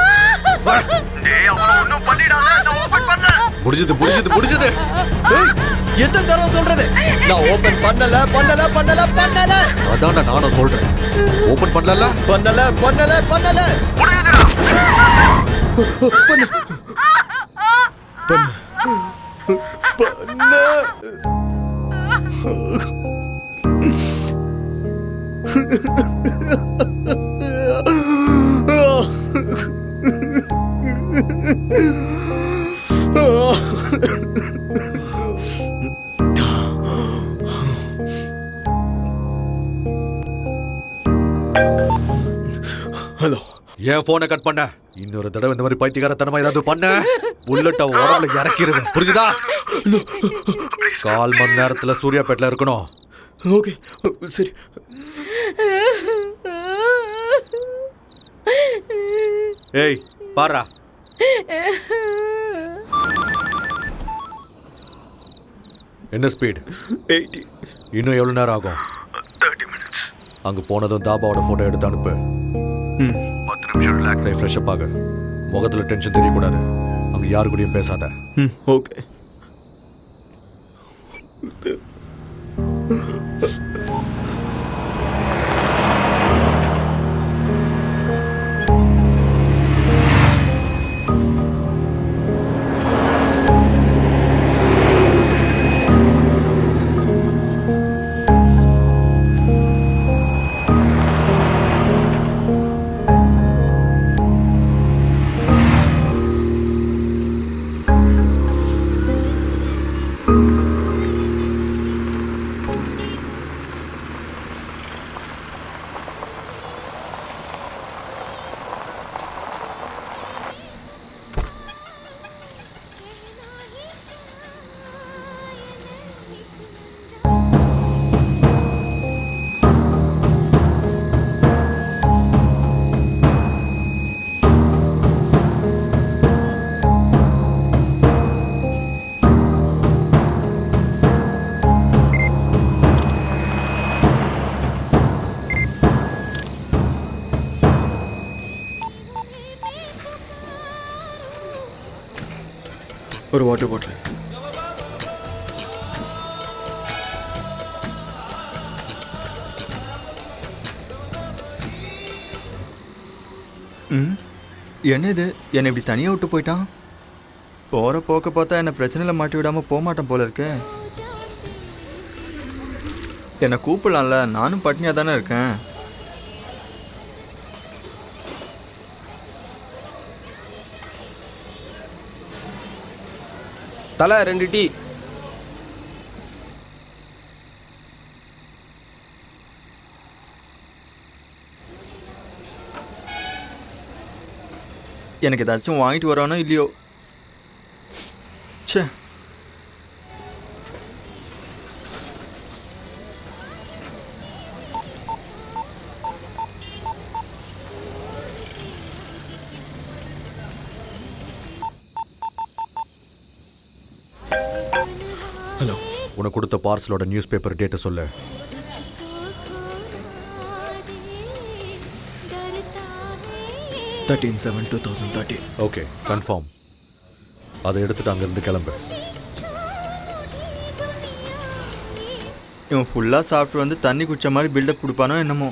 டேய் அவன ஒண்ணும் பண்ணிடாத. நான் ஓபன் பண்ணல. முடிஞ்சது. ஏய் எத்தனை தடவை சொல்றது? நான் ஓபன் பண்ணல. அதான்டா நானும் சொல்றேன். ஓபன் பண்ணல. பண்ணல. ஹலோ. ஏன் போனை கட் பண்ண? இன்னொரு தடவை இந்த மாதிரி பைத்தியக்காரத்தனமா ஏதாவது பண்ண புல்லட்ட உடம்புல இறக்கிடுவேன், புரிஞ்சுதா? 1/4 மணி நேரத்துல சூர்யாப்பேட்டையில இருக்கணும். ஓகே சரி. ஏய் பாரா. என்ன ஸ்பீட்? 80. இன்னும் எவ்வளவு நேரம் ஆகும்? 30 minutes. அங்க போனதும் தாபாவோட போட்டோ எடுத்து அனுப்பு. 10 நிமிஷம் ரிலாக்ஸ் ஆகி ஃப்ரெஷ் அப் ஆகு. முகத்துல டென்ஷன் தெரியக்கூடாது. அங்க யாரு கூடயும் பேசாத. ஓகே. ஒரு வாட்டர் பாட்டில். ம் என்ன இது என்னை இப்படி தனியாக விட்டு போயிட்டான்? போகிற போக்க பார்த்தா என்னை பிரச்சனையில் மாட்டி விடாமல் போக மாட்டேன் போல இருக்கே. என்னை கூப்பிடலாம்ல, நானும் பட்னியாக தானே இருக்கேன். தலை 2 டீ. எனக்கு ஏதாச்சும் வாங்கிட்டு வரானோ இல்லையோ. ச்சே. ஹலோ, உனக்கு கொடுத்த பார்சலோட நியூஸ் பேப்பர் டேட்டை சொல்லு. Thirteen 7/2013. Okay, confirm. அதை எடுத்துட்டு அங்கேருந்து கிளம்பு. இவன் ஃபுல்லாக சாப்பிட்டு வந்து தண்ணி குடிச்ச மாதிரி பில்டப் கொடுப்பானோ என்னமோ.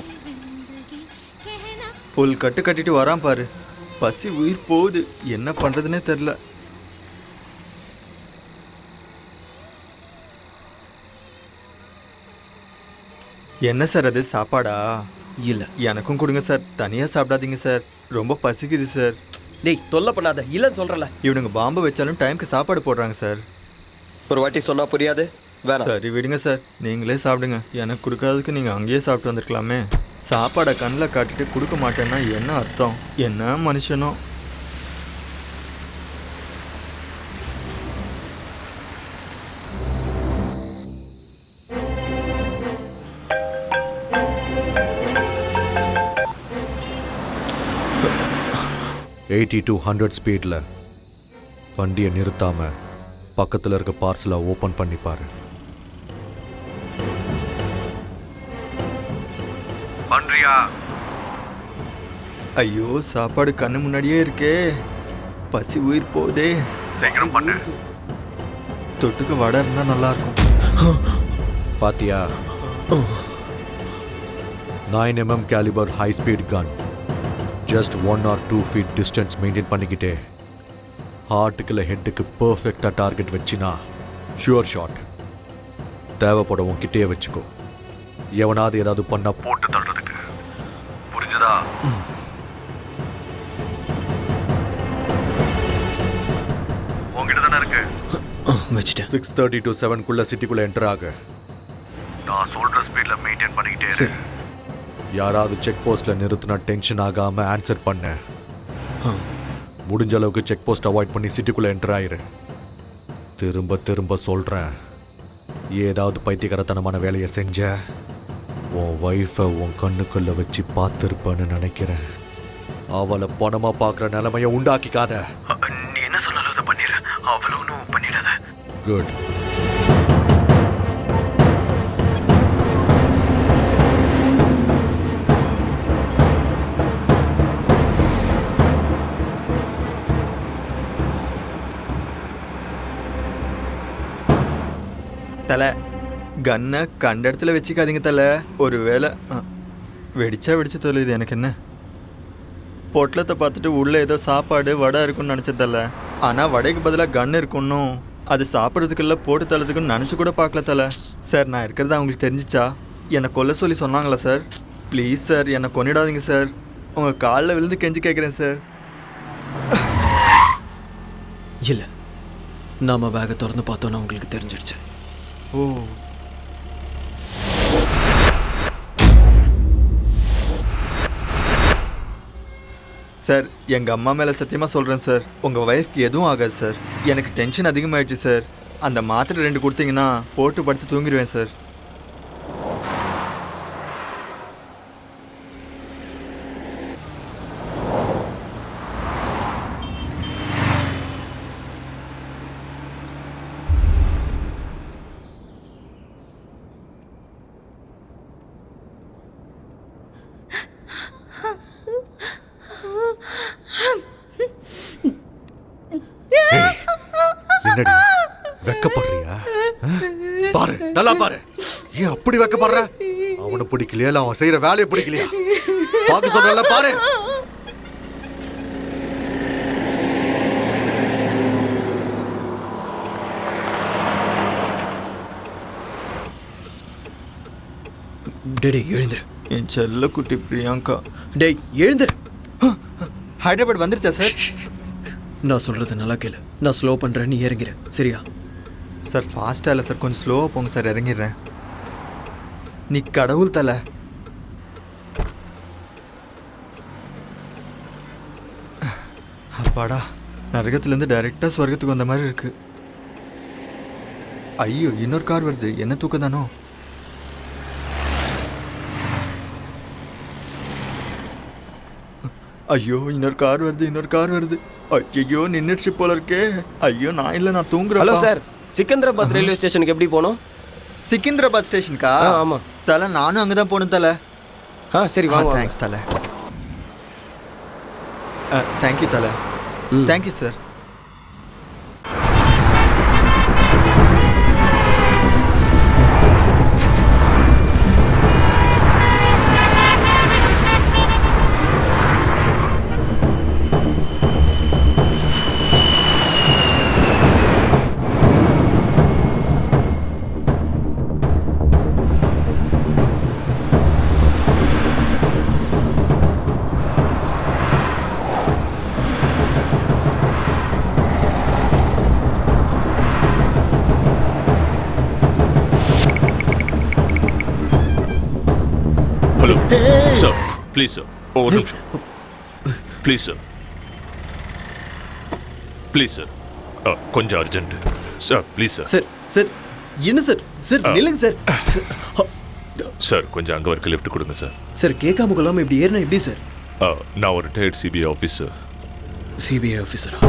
ஃபுல் கட்டு கட்டிட்டு வரான் பாரு. பசி உயிர் போகுது, என்ன பண்ணுறதுனே தெரில. என்ன சார் அது சாப்பாடா? இல்லை. எனக்கும் கொடுங்க சார், தனியாக சாப்பிடாதீங்க சார், ரொம்ப பசிக்குது சார். டேய் தொல்லை பண்ணாத, இல்லைன்னு சொல்கிறல. இவனுங்க பாம்பு வச்சாலும் டைமுக்கு சாப்பாடு போடுறாங்க சார். ஒரு வாட்டி சொன்னா புரியாது, வேணாம். சரி விடுங்க சார், நீங்களே சாப்பிடுங்க. எனக்கு கொடுக்காததுக்கு நீங்கள் அங்கேயே சாப்பிட்டு வந்திருக்கலாமே. சாப்பாடை கண்ணில் காட்டிட்டு கொடுக்க மாட்டேன்னா என்ன அர்த்தம்? என்ன மனுஷனோ. எயிட்டி to 100 ஸ்பீடில் வண்டியை நிறுத்தாம பக்கத்தில் இருக்க பார்சலை ஓப்பன் பண்ணி பாரு. பண்றியா? ஐயோ, சாப்பாடு கண்ணு முன்னாடியே இருக்கே, பசி உயிர் போதே. சீக்கிரம் பண்ணு. தொட்டுக்கு வடை இருந்தால் நல்லாயிருக்கும். பாத்தியா? 9mm calibre high speed gun. Just 1 or 2 feet distance maintain பண்ணிக்கிட்டே ஹார்ட்டுக்கு இல்லை ஹெட்டுக்கு பர்ஃபெக்டாக டார்கெட் வச்சினா ஷுவர் ஷாட். தேவைப்பட உன்கிட்டே வச்சுக்கோ. எவனாவது ஏதாவது பண்ணா போட்டு தள்ளுறதுக்கு. புரிஞ்சதா? உங்ககிட்ட தானே இருக்கு. வச்சுட்டேன். 6:30 to 7 சிட்டிக்குள்ளே என்டர் ஆகு. நான் சொல்கிற ஸ்பீடில் மெயின்டைன் பண்ணிக்கிட்டே சரி. யாராவது செக் போஸ்ட்டில் நிறுத்தினா டென்ஷன் ஆகாமல் ஆன்சர் பண்ண. முடிஞ்ச அளவுக்கு செக் போஸ்ட் அவாய்ட் பண்ணி சிட்டிக்குள்ளே என்டர் ஆயிரு. திரும்ப திரும்ப சொல்கிறேன், ஏதாவது பைத்தியகரத்தனமான வேலையை செஞ்ச உன் ஒய்ஃபை உன் கண்ணுக்குள்ளே வச்சு பார்த்துருப்பேன்னு நினைக்கிறேன். அவளை பணமாக பார்க்குற நிலைமையை உண்டாக்கிக்காத. நீ என்ன சொன்னாலும் அதை பண்ணிடு, அவ்வளோ ஒன்றும் பண்ணிடாத. குட். தலை, கன்னை கண்ட இடத்துல வச்சுக்காதீங்க தலை. ஒரு வேளை வெடிச்சு தொலையுது, எனக்கு என்ன. பொட்டலத்தை பார்த்துட்டு உள்ளே ஏதோ சாப்பாடு வடை இருக்குன்னு நினச்ச தலை. ஆனால் வடைக்கு பதிலாக கன் இருக்குன்னும் அது சாப்பிட்றதுக்குள்ள போட்டு தள்ளதுக்குன்னு நினச்சி கூட பார்க்கல தலை. சார், நான் இருக்கிறதா அவங்களுக்கு தெரிஞ்சிச்சா என்னை கொல்ல சொல்லி சொன்னாங்களா சார்? ப்ளீஸ் சார், என்னை கொன்னிடாதீங்க சார். உங்கள் காலில் விழுந்து கெஞ்சி கேட்குறேன் சார். இல்லை, நாம பேகை திறந்து பார்த்தோன்னா உங்களுக்கு தெரிஞ்சிடுச்சு. ஓ, சார், எங்கள் அம்மா மேலே சத்தியமாக சொல்கிறேன் சார், உங்கள் ஒய்ஃப்க்கு எதுவும் ஆகாது சார். எனக்கு டென்ஷன் அதிகமாகிடுச்சு சார். அந்த மாத்திரை 2 கொடுத்தீங்கன்னா போட்டு படுத்து தூங்கிடுவேன் சார். நல்லா பாரு. ஏன் அப்படி வைக்கப்படுற? அவனை பிடிக்கலையா இல்ல அவன் செய்யற வேலையை பிடிக்கலையா? பார்க்க சொல்றல பாரு. டேய் எழுந்துரு. என் செல்ல குட்டி பிரியங்கா. டேய் எழுந்துரு. ஹைதராபாத் வந்துருச்சா சார்? நான் சொல்றது நல்லா கேளு. நான் ஸ்லோ பண்றேன், நீ இறங்கிரு சரியா? சார் ஃபாஸ்ட்டாக இல்லை சார், கொஞ்சம் ஸ்லோவாக போங்க சார், இறங்கிடுறேன். நீ கடவுள் தலை. அப்பாடா, நரகத்துலேருந்து டைரெக்டாக ஸ்வர்க்கத்துக்கு வந்த மாதிரி இருக்கு. ஐயோ இன்னொரு கார் வருது, என்ன தூக்கம் தானோ? ஐயோ இன்னொரு கார் வருது. ஐயோ நின்றுச்சு போல இருக்கே. ஐயோ நான் இல்லை, நான் தூங்குறேன். ஹலோ சார், சிக்கந்தராபாத் ரயில்வே ஸ்டேஷனுக்கு எப்படி போகணும்? சிக்கந்தராபாத் ஸ்டேஷனுக்கா? ஆமாம் தலை, நானும் அங்கே தான் போகணும் தலை. சரி வாங்க. தேங்க்ஸ் தலை. தேங்க்யூ தலை. Thank you sir. Hello sir, please sir, ஒரு நிமிஷம் ப்ளீஸ் சார், ப்ளீஸ் சார், கொஞ்சம் urgent sir, please sir. Sir sir என்ன சார்? சார் நில்லுங்க சார். சார் கொஞ்சம் அங்கே வரைக்கும் லிஃப்ட் கொடுங்க சார். சார் கேட்காம கொள்ளாமல் இப்படி ஏறினா எப்படி சார்? நான் ஒரு ரிட்டையர்ட் சிபிஐ ஆஃபீஸர். சிபிஐ ஆஃபீஸரா?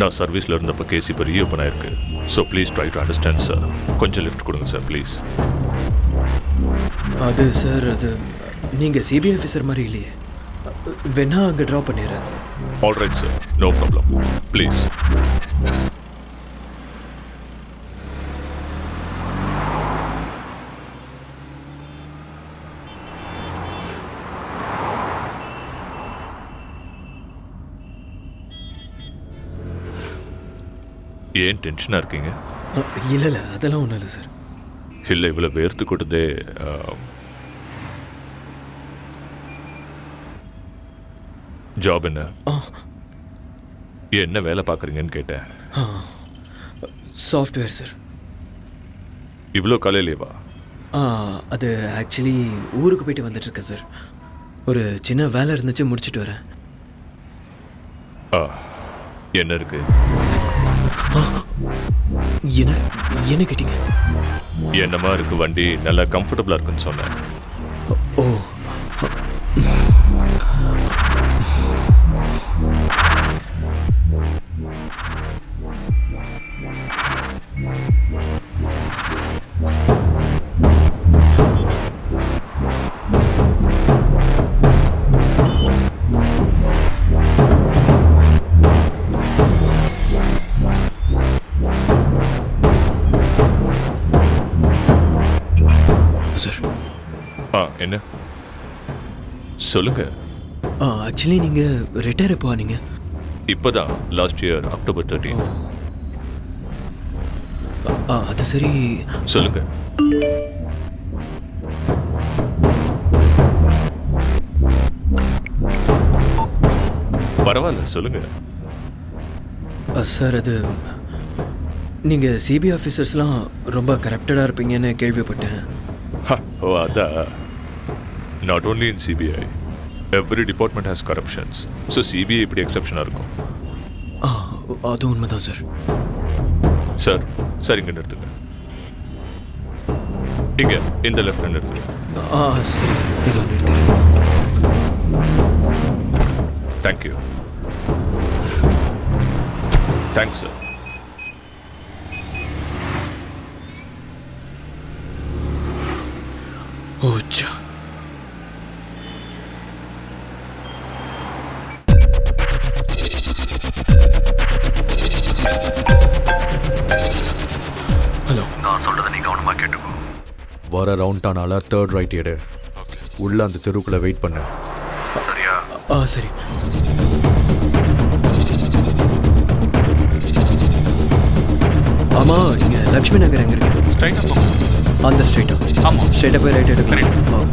நான் சர்வீஸில் இருந்தப்போ கேஸ் இப்போ ரீஓப்பன் ஆயிருக்கு. So please try to understand sir. கொஞ்சம் லிஃப்ட் கொடுங்க சார் ப்ளீஸ். அது சார், அது நீங்கள் சிபிஐ ஆஃபீஸர் மாதிரி இல்லையே. வேணா அங்கே ட்ராப் பண்ணிடுறேன். Alright sir, no problem, please. ஏன் டென்ஷனாக இருக்கீங்க? இல்லை அதெல்லாம் ஒன்றும் இல்லை சார். இல்லை, இவ்வளோ வேர்த்து கொடுத்தே. ஜாப் என்ன? என்ன வேலை பார்க்குறீங்கன்னு கேட்டேன். Software sir. இவ்வளோ காலையிலேவா? அது ஆக்சுவலி ஊருக்கு போயிட்டு வந்துட்டுருக்கேன் சார். ஒரு சின்ன வேலை இருந்துச்சு, முடிச்சுட்டு வரேன். என்ன இருக்கு? என்ன கேட்டீங்க? என்னமா இருக்கு வண்டி, நல்லா கம்ஃபர்டபுளாக இருக்குன்னு சொன்னேன். ஓ சார். என்ன சொல்லுங்க. ஆக்சுவலி நீங்கள் ரிட்டையர் எப்போ ஆனீங்க? இப்போதான், லாஸ்ட் இயர் October 13. அது சரி. சொல்லுங்க. பரவாயில்ல சொல்லுங்க. சார், அது நீங்கள் சிபிஐ ஆஃபீஸர்ஸ்லாம் ரொம்ப கரப்டடாக இருப்பீங்கன்னு கேள்விப்பட்டேன். ஓ அதான். Not only in CBI, every department has corruptions. So CBI இப்படி எக்ஸப்ஷனாக இருக்கும். அது உண்மைதான் சார். சார் சார், இங்கே நிறுத்துங்க. இங்கே இந்த லெஃப்டில் நிறுத்துங்க. சரி சார், இதோ நிறுத்துங்க. தேங்க்யூ. Thanks sir. ஓச்சா. வர ரவுண்ட் டானால 3rd ரைட் எடு. உள்ள அந்த தெருவுக்குள்ள வெயிட் பண்ணு. சரியா? சரி. ஆமா, நீங்க லக்ஷ்மி நகர் எங்க இருக்கு? ஸ்ட்ரைட்டா போங்க. அந்த ஸ்ட்ரைட்டா? ஆமா. ஸ்ட்ரைட்டா போய் ரைட் எடுக்கலாம்.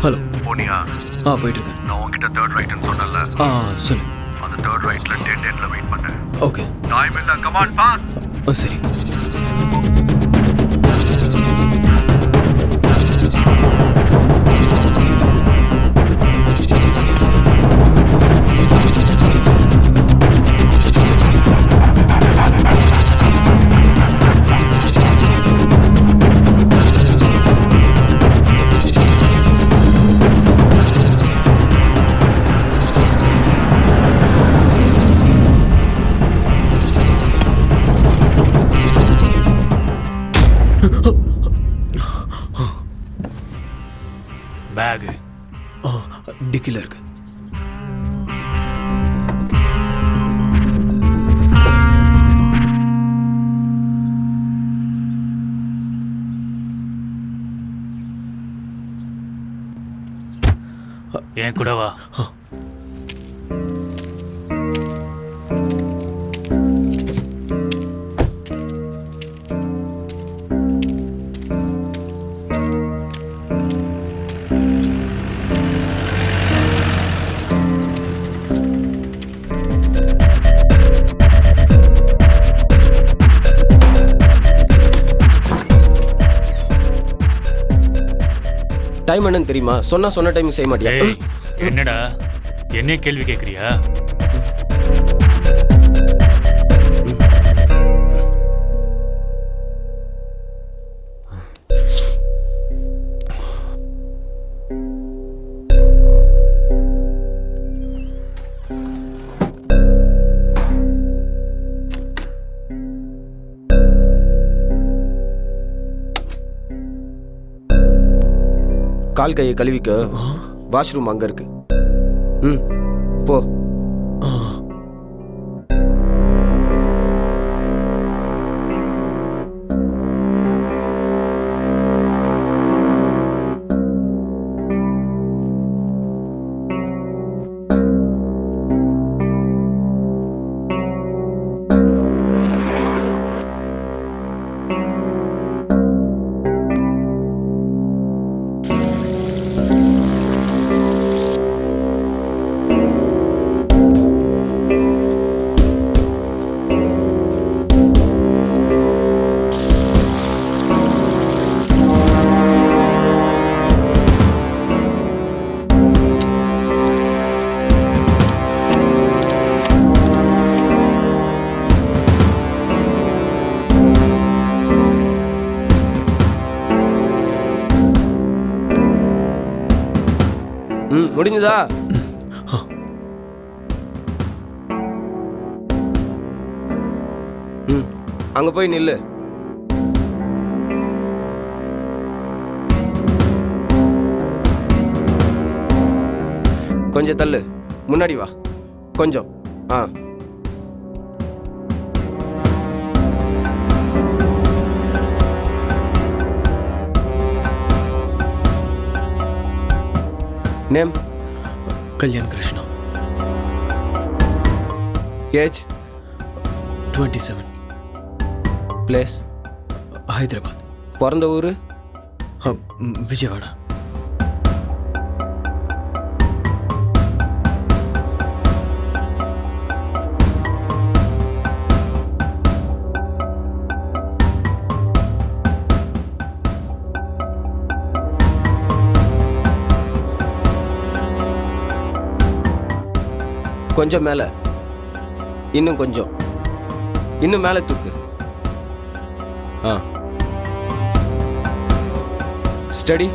ஹலோ. போனியா? போயிட்டு இருக்கேன். நான் உன்கிட்ட 3rd ரைட்னு சொன்னல. சொல்லு. அந்த 3rd ரைட்ல 10 வெயிட் பண்ணு. ஓகே. டைம் இல்ல, கம் ஆன் பாஸ். சரி. பேக் டிக்கில இருக்கு. என் கூட வா. டைம் என்னன்னு தெரியுமா? சொன்ன டைம் செய்ய மாட்டியா? ஏய், என்னடா என்ன கேள்வி கேட்குறியா? கால் கையை கழுவிக்க வாஷ்ரூம் அங்க இருக்கு. போ. முடிஞ்சதா? அங்க போய் நில்லு. கொஞ்சம் தள்ளு. முன்னாடி வா. கொஞ்சம். Name? Kalyan Krishna. Age? 27. Place? Hyderabad. பிறந்த ஊர்? விஜயவாடா. கொஞ்சம் மேலே. இன்னும் கொஞ்சம். இன்னும் மேலே தூக்கு. ஸ்டடி.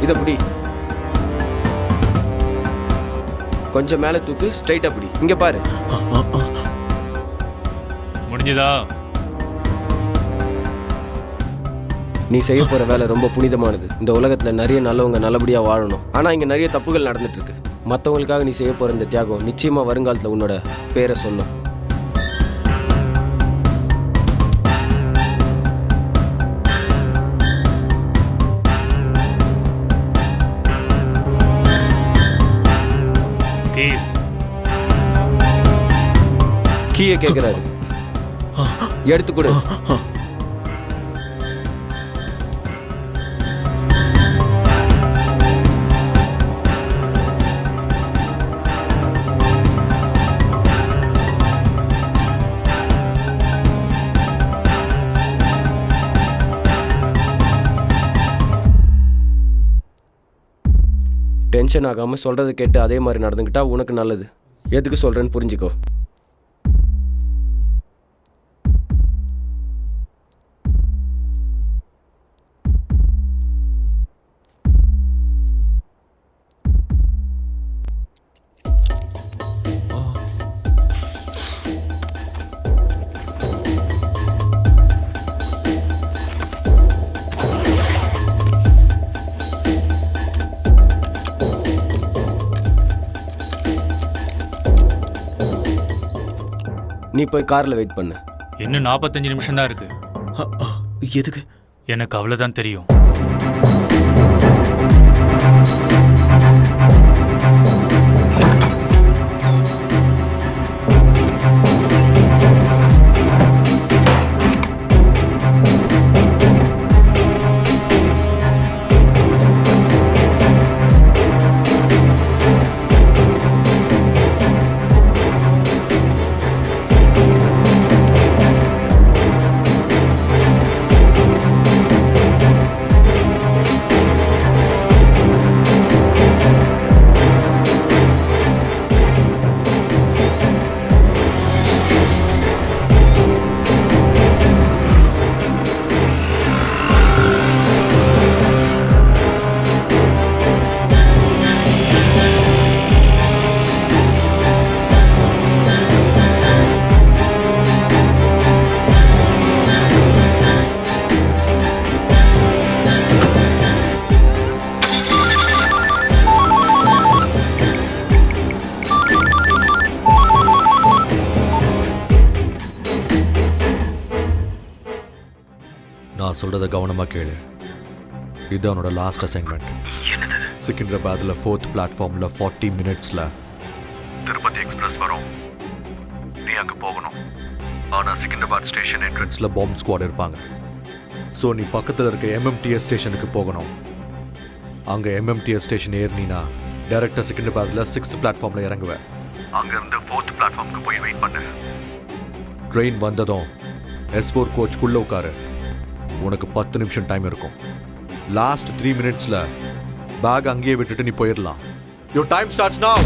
இதை பிடி. கொஞ்சம் மேலே தூக்கு, ஸ்ட்ரைட்டாக பிடி. இங்கே பாரு. முடிஞ்சதா? நீ செய்ய போகிற வேலை ரொம்ப புனிதமானது. இந்த உலகத்தில் நிறைய நல்லவங்க நல்லபடியாக வாழணும். ஆனால் இங்கே நிறைய தப்புகள் நடந்துட்டு இருக்கு. மற்றவங்களுக்காக நீ செய்ய போகிற இந்த தியாகம் நிச்சயமாக வருங்காலத்தில் உன்னோட பேரை சொல்லும். கேஸ் கீயை கேட்குறாரு, எடுத்து கொடு. டென்ஷன் ஆகாமல் சொல்கிறத கேட்டு அதே மாதிரி நடந்துக்கிட்டா உனக்கு நல்லது. எதுக்கு சொல்கிறேன்னு புரிஞ்சுக்கோ. நீ போய் காரில் வெயிட் பண்ணு. இன்னும் 45 நிமிஷம் தான் இருக்கு. எதுக்கு? எனக்கு அவ்வளோதான் தெரியும். நான் சொல்கிறத கவனமாக கேளு. இது அவனோட லாஸ்ட் அசைன்மெண்ட். சிக்கிந்திராபாத்தில் 4th பிளாட்ஃபார்மில் 40 மினிட்ஸில் திருப்பதி எக்ஸ்பிரஸ் வரும். நீ அங்கே போகணும். ஆனால் சிக்கிந்திராபாத் ஸ்டேஷன் என்ட்ரன்ஸில் பாம்பு ஸ்குவாட் இருப்பாங்க. ஸோ நீ பக்கத்தில் இருக்க எம்எம்டிஎஸ் ஸ்டேஷனுக்கு போகணும். அங்கே எம்எம்டிஎஸ் ஸ்டேஷன் ஏறினா டைரெக்டாக சிக்கிந்திராபாத்தில் 6th பிளாட்ஃபார்மில் இறங்குவேன். அங்கேருந்து 4th பிளாட்ஃபார்முக்கு போய் வெயிட் பண்ணு. ட்ரெயின் வந்ததும் S4 கோச்சுக்குள்ளே உட்காரு. உனக்கு 10 நிமிஷம் டைம் இருக்கும். லாஸ்ட் 3 மினிட்ஸில் பேக் அங்கேயே விட்டுட்டு நீ போயிடலாம். Your time starts now.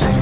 சரி.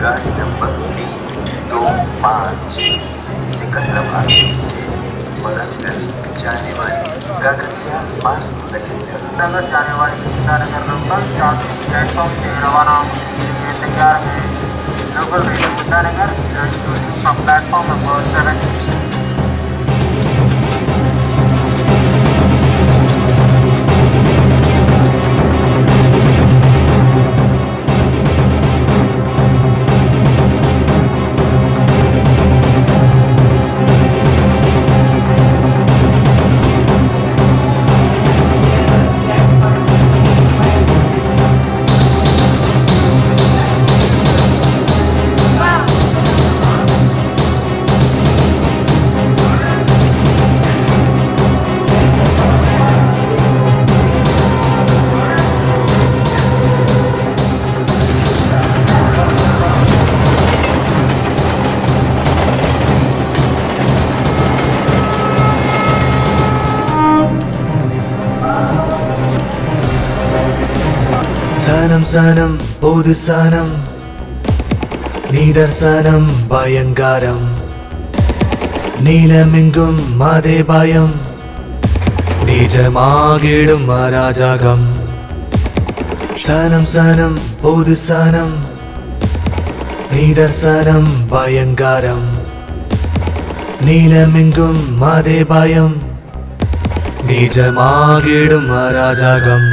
गाड़ी नंबर 325 सिकंदराबाद से मदनगढ़ जाने वाली गगरिया बस पैसेंजर नगर जाने वाली गीतानगर नंबर 7 प्लेटफॉर्म से रवाना होने के लिए तैयार है। Local railway Geeta Nagar from platform number 7। சனம் சனம் பொது சனம் நிதர்சனம் பயங்காரம் நீலமெங்கும் அதே பயம் நிஜமாகிடும் அராஜகம் சனம் சனம் பொது சனம் நிதர்சனம் பயங்காரம் நீலமெங்கும் அதே பயம் நிஜமாகிடும் அராஜகம்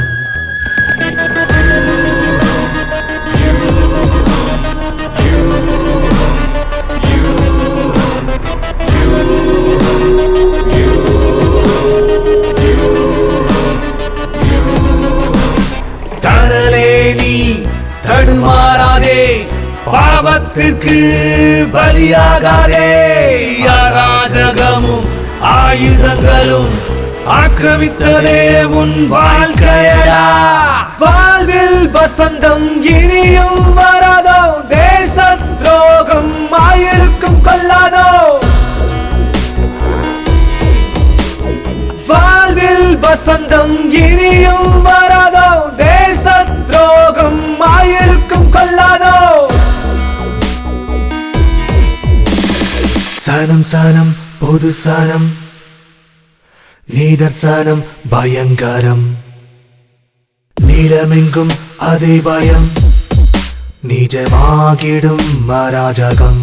தடுமாறாதே பாவத்திற்கு பலியாகாதே அராஜகமும் ஆயுதங்களும் ஆக்கிரமித்ததே உன் வாழ்க்கையடா வாழ்வில் வசந்தம் இனியும் வராதோ தேச துரோகம் ஆயிருக்கும் கொள்ளாதோ வாழ்வில் வசந்தம் இனியும் வராதோ தேச துரோகம் ஆயிருக்கும் கொள்ளாதோ சனம் சனம் பொது சனம் நிதர்சனம் பயங்கரம் நீலமெங்கும் அதே பயம் நிஜமாகிடும் அராஜகம்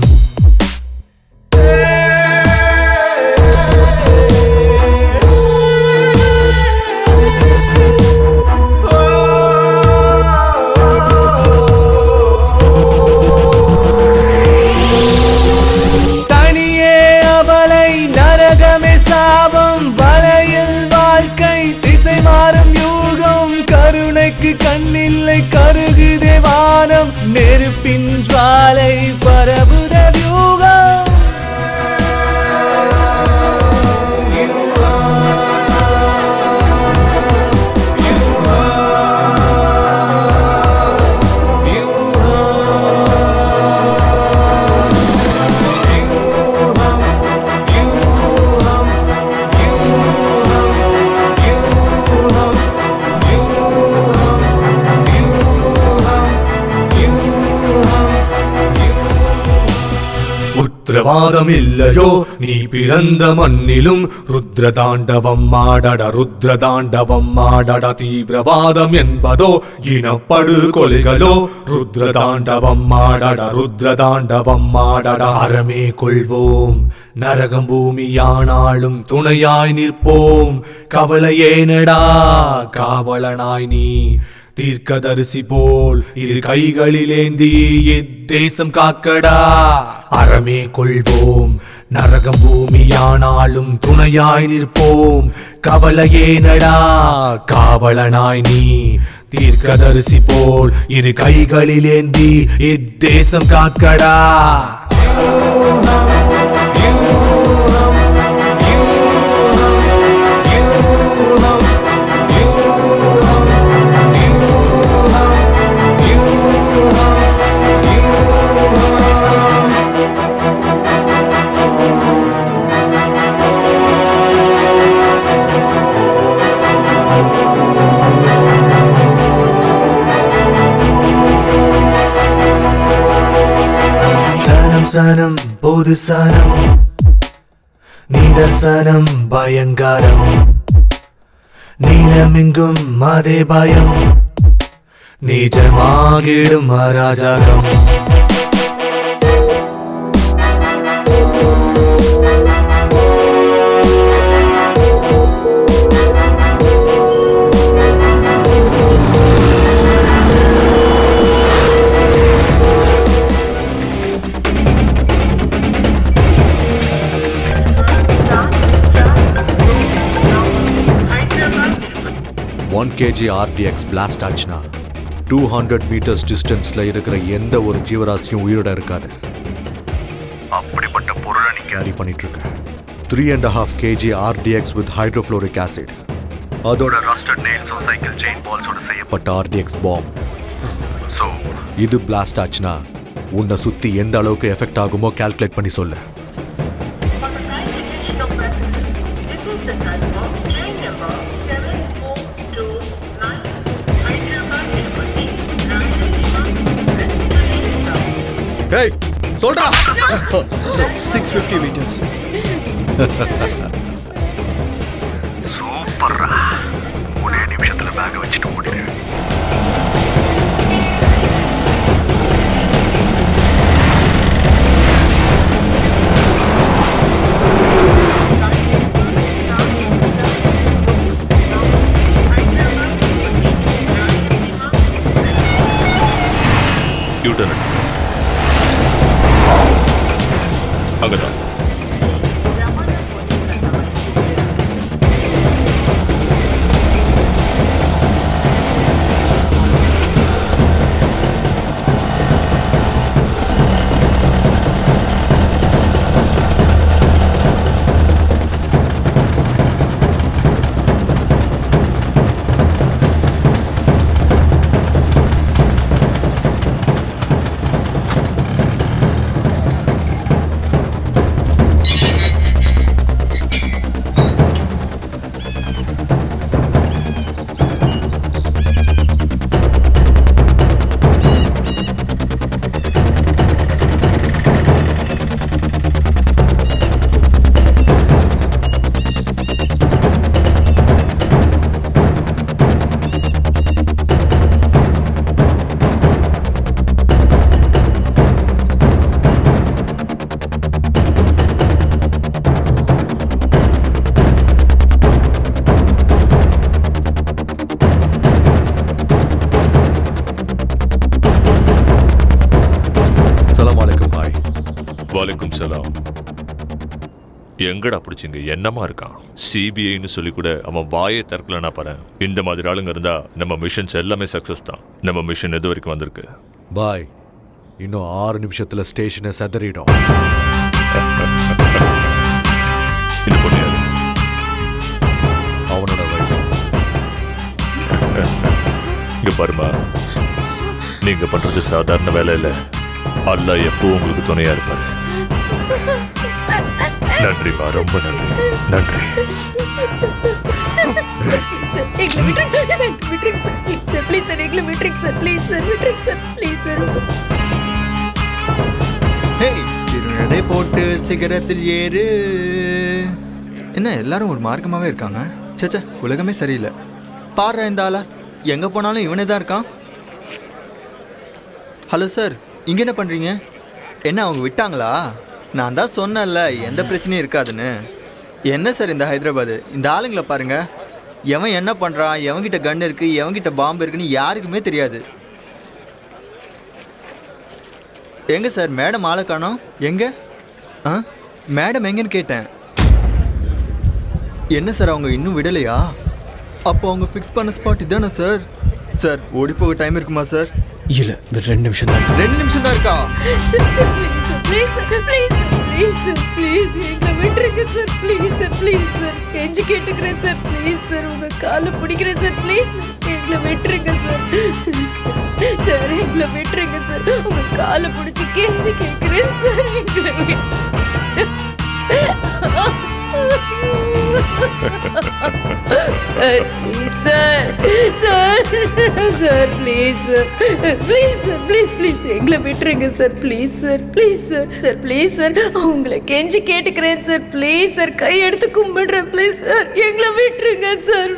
கண்ணில்லை கருகுதே வானம் நெருப்பின் ஜுவாலை பரவுத வியூகம் உத்திரவாதம் இல்லையோ நீ பிறந்த மண்ணிலும் ருத்ரதாண்டவம் ஆடட தீவிரவாதம் என்பதோ இனப்படுகொலைகளோ ருத்ரதாண்டவம் ஆடட அறமே கொள்வோம் நரகம் பூமியானாலும் துணையாய் நிற்போம் கவலையேனடா காவலனாய் நீ தீர்க்கதரிசி போல் இரு கைகளிலேந்தி இத்தேசம் காக்கடா அறமே கொள்வோம் நரகம் பூமியானாலும் துணையாய் நிற்போம் கவலையேனடா காவலனாய் நீ தீர்க்கதரிசி போல் இரு கைகளிலேந்தி இத்தேசம் காக்கடா சனம் பொது சனம் நிதர்சனம் பயங்கரம் நீலமெங்கும் அதே பயம் நிஜமாகிடும் அராஜகம் ஒன் கேஜி ஆர்டிஎக்ஸ் பிளாஸ்ட் ஆச்சுன்னா 200 மீட்டர்ஸ் டிஸ்டன்ஸ்ல இருக்கிற எந்த ஒரு ஜீவராசியும் உயிரோட இருக்காது. அப்படிப்பட்ட பொருளை நீ கேரி பண்ணிட்டு இருக்க. 3.5 kg RTX with hydrofluoric acid, அதோட ரஸ்டட் நெயில்ஸ் சைக்கிள் செயின் பால்ஸோட செய்யப்பட்ட ஆர்டிஎக்ஸ் பாம். ஸோ இது பிளாஸ்ட் ஆச்சுன்னா உன்னை சுத்தி எந்த அளவுக்கு எஃபெக்ட் ஆகுமோ கால்குலேட் பண்ணி சொல்லு. ஏய் சொல்றா. 650 meters. சூப்பர்ரா. ஒரே நிமிஷத்துல பேக வச்சுட்டு ஓடிடு. யூட்டர்ன் அங்கதான். வாலைக்கும் சலாம். எங்கடா பிடிச்சிங்க? என்னமா இருக்கான்? சிபிஐன்னு சொல்லி கூட அவன் வாயை திறக்கலன்னா பாரு. இந்த மாதிரி ஆளுங்க இருந்தா நம்ம மிஷன்ஸ் எல்லாமே சக்சஸ் தான். நம்ம மிஷன் எது வரைக்கும் வந்திருக்கு? பாய், இன்னும் 6 நிமிஷத்துல ஸ்டேஷனை சதறிடும். இது பொண்ணு யாரு? அவனோட வைஃப். இங்க பாருமா, நீங்க பண்றது சாதாரண வேலை இல்லை. அல்லாஹ் எப்போ உங்களுக்கு துணையா இருப்பார். நன்றிப்பா, ரொம்ப நன்றி. நன்றி. சிறுநடை போட்டு சிகரத்தில் ஏறு. என்ன எல்லாரும் ஒரு மார்க்கமாவே இருக்காங்க? சேச்சா, உலகமே சரியில்லை. பாடுற இந்த ஆளா, எங்க போனாலும் இவனே தான் இருக்கான். ஹலோ சார், இங்கே என்ன பண்ணுறீங்க? என்ன அவங்க விட்டாங்களா? நான் தான் சொன்னேன்ல எந்த பிரச்சனையும் இருக்காதுன்னு. என்ன சார் இந்த ஹைதராபாத், இந்த ஆளுங்களை பாருங்க. எவன் என்ன பண்ணுறான், எவன்கிட்ட கன் இருக்குது, எவன்கிட்ட பாம்பு இருக்குன்னு யாருக்குமே தெரியாது. எங்கே சார் மேடம் ஆளை காணோம்? எங்கே? மேடம் எங்கன்னு கேட்டேன். என்ன சார் அவங்க இன்னும் விடலையா? அப்போ அவங்க ஃபிக்ஸ் பண்ண ஸ்பாட் இதானே சார்? சார் ஓடி போக டைம் இருக்குமா சார்? இல்ல, 2 நிமிஷம் தான். 2 நிமிஷம் தான் இருக்கா? எங்களை விட்டுருங்க sir. Please sir, please sir, கெஞ்சி கேட்டுக்கிறேன் சார். ப்ளீஸ் சார், உங்க காலை பிடிக்கிறேன் சார். ப்ளீஸ் எங்களை விட்டுருங்க சார். சார் எங்களை விட்டுருங்க சார். உங்க காலை பிடிச்சி கெஞ்சி கேட்கிறேன் சார். எங்களை sir please sir sir sir please please sir please எங்களை விட்டுருங்க sir please sir sir please sir உங்களை கெஞ்சி கேட்டுக்கிறேன் சார் ப்ளீஸ் சார் கையெடுத்து கும்பிடுறேன் ப்ளீஸ் சார் எங்களை விட்டுருங்க சார்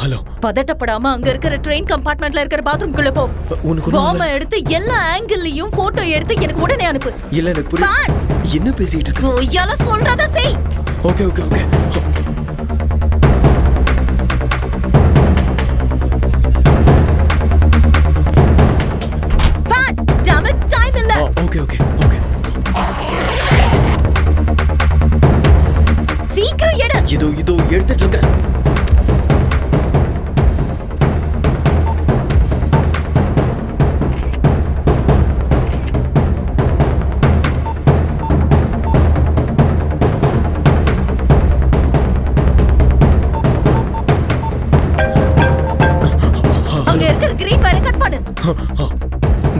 ஹலோ, பதட்டப்படாம அங்க இருக்கிற ட்ரெயின் கம்பார்ட்மெண்ட்ல இருக்கிற பாத்ரூம்குள்ள போ. பாம்ப எடுத்து எல்லா ஆங்கிள்லயும் போட்டோ எடுத்து எனக்கு உடனே அனுப்பு. இல்ல எனக்கு புரியல. என்ன பேசிட்டு இருக்க? ஓயால சொல்றத செய். Okay okay okay. Fast. damn it, time இல்ல. Okay okay okay. சீக்கிரம் எடு. இதோ எடுத்துட்டு இருக்கேன்.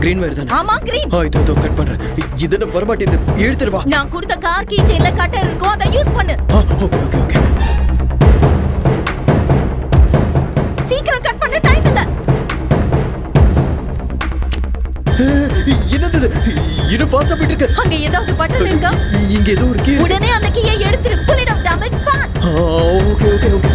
கிரீன் வயர் தானே? ஆமா கிரீன். இதோ கட் பண்றேன். இதென்ன வரமாட்டேங்குது. எடுத்துட்டு வா. நான் கொடுத்த கார் கீ செயின்ல கட்டர் இருக்கும், அதை யூஸ் பண்ணு. Okay okay okay. சீக்கிரம் கட் பண்ண, டைம் இல்ல. என்னது இது? ஃபாஸ்டா போயிட்டு இருக்கு. அங்க ஏதாவது பட்டன் இருக்கா? இங்க ஏதோ ஒரு கீ. உடனே அந்த கீயை எடுத்துரு. Pull it up, damn it, fast. Okay okay okay.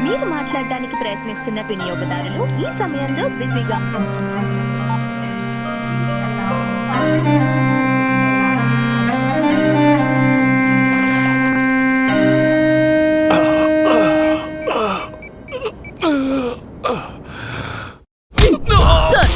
మీరు మాట్లాడడానికి ప్రయత్నిస్తున్న వినియోగదారులు ఈ సమయంలో బిజీగా Sir,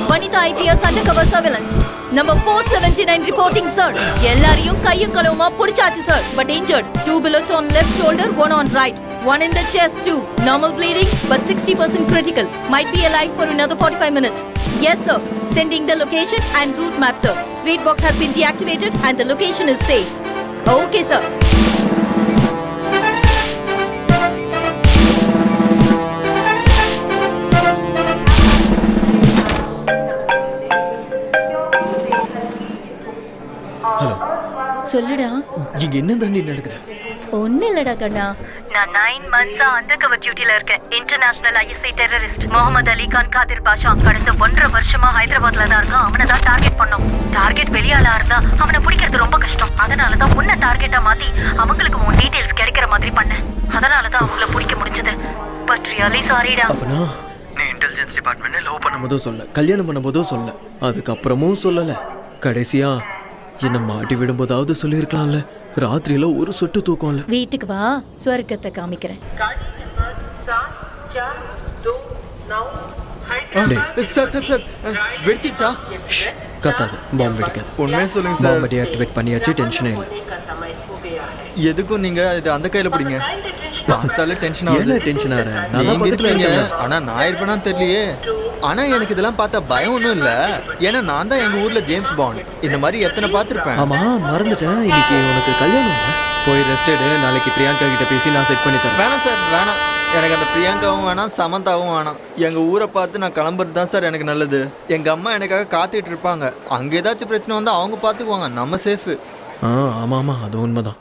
Vanita IPS undercover surveillance. Number 479 reporting, sir. எல்லாரையும் கையும் களவுமா புடிச்சாச்சு, sir. But injured. 2 bullets on left shoulder, 1 on right. 1 in the chest too. Normal bleeding, but 60% critical. Might be alive for another 45 minutes. Yes, sir. Sending the location and route map, sir. Sweet box has been deactivated and the location is safe. Okay, sir. Hello, சொல்லுடா. இங்க என்ன தாண்டி நடக்குது? ஒன்னும் இல்லடா கண்ணா. நான் 9 months undercover டியூட்டில இருக்கேன். International ISI terrorist Mohammed Ali Khan Qadir பாஷா கடந்த 1.5 வருஷமா ஹைதராபாத்ல தான் இருக்கான். அவனை தான் டார்கெட் பண்ணோம். டார்கெட் வெளியாளா இருந்தா அவனை பிடிக்கிறது ரொம்ப கஷ்டம். அதனால தான் உன்னை டார்கெட்டா மாத்தி அவங்களுக்கு உன் டீடைல்ஸ் கிடைக்கிற மாதிரி பண்ணேன். அதனால தான் அவங்கள பிடிக்க முடிஞ்சது. பட் ரியலி சாரிடா. அப்பனா நீ இன்டெலிஜென்ஸ் டிபார்ட்மெண்ட்ல லவ் பண்ணும்போதும் சொல்ல, கல்யாணம் பண்ணும்போதும் சொல்ல, அதுக்கப்புறமும் சொல்லல. கடைசியா என்ன மாட்டி விடும்போதாவது சொல்லியிருக்கலாம்ல. ராத்திரியில ஒரு சொட்டு தூக்கம் இல்ல. வீட்டுக்கு வா, ஸ்வர்க்கத்தை காமிக்கிறேன். சார் சார் சார் வெடிச்சிருச்சா? கத்தாது, பாம்பு வெடிக்காது. உண்மையே சொல்லுங்க சார். பாம்பு டீஆக்டிவேட் பண்ணியாச்சு, டென்ஷனே இல்லை. எதுக்கும் நீங்க இது அந்த கையில பிடிங்க. பார்த்தாலே டென்ஷன் ஆகுது. என்ன டென்ஷன் ஆற? நீங்க இருக்கீங்க, ஆனா நான் இருப்பேனான்னு தெரியலையே. ஆனா எனக்கு இதெல்லாம் பார்த்தா பயம் ஒன்றும் இல்லை. ஏன்னா நான் தான் எங்க ஊர்ல ஜேம்ஸ் பாண்ட். இந்த மாதிரி எத்தனை பார்த்துருப்பேன். ஆமா, மறந்துட்டேன். இன்னைக்கு உனக்கு கல்யாணம் இல்ல? போய் ரெஸ்ட் எடு. நாளைக்கு பிரியங்கா கிட்ட பேசி நான் செட் பண்ணி தரேன். வேணாம் சார், வேணாம். எனக்கு அந்த பிரியங்காவும் வேணாம், சமந்தாவும் வேணாம். எங்க ஊரை பார்த்து நான் கிளம்புறது தான் சார் எனக்கு நல்லது. எங்க அம்மா எனக்காக காத்துட்டு இருப்பாங்க. அங்க ஏதாச்சும் பிரச்சனை வந்தா அவங்க பார்த்துக்குவாங்க. நம்ம சேஃபு. ஆமா ஆமா, அது உண்மைதான்.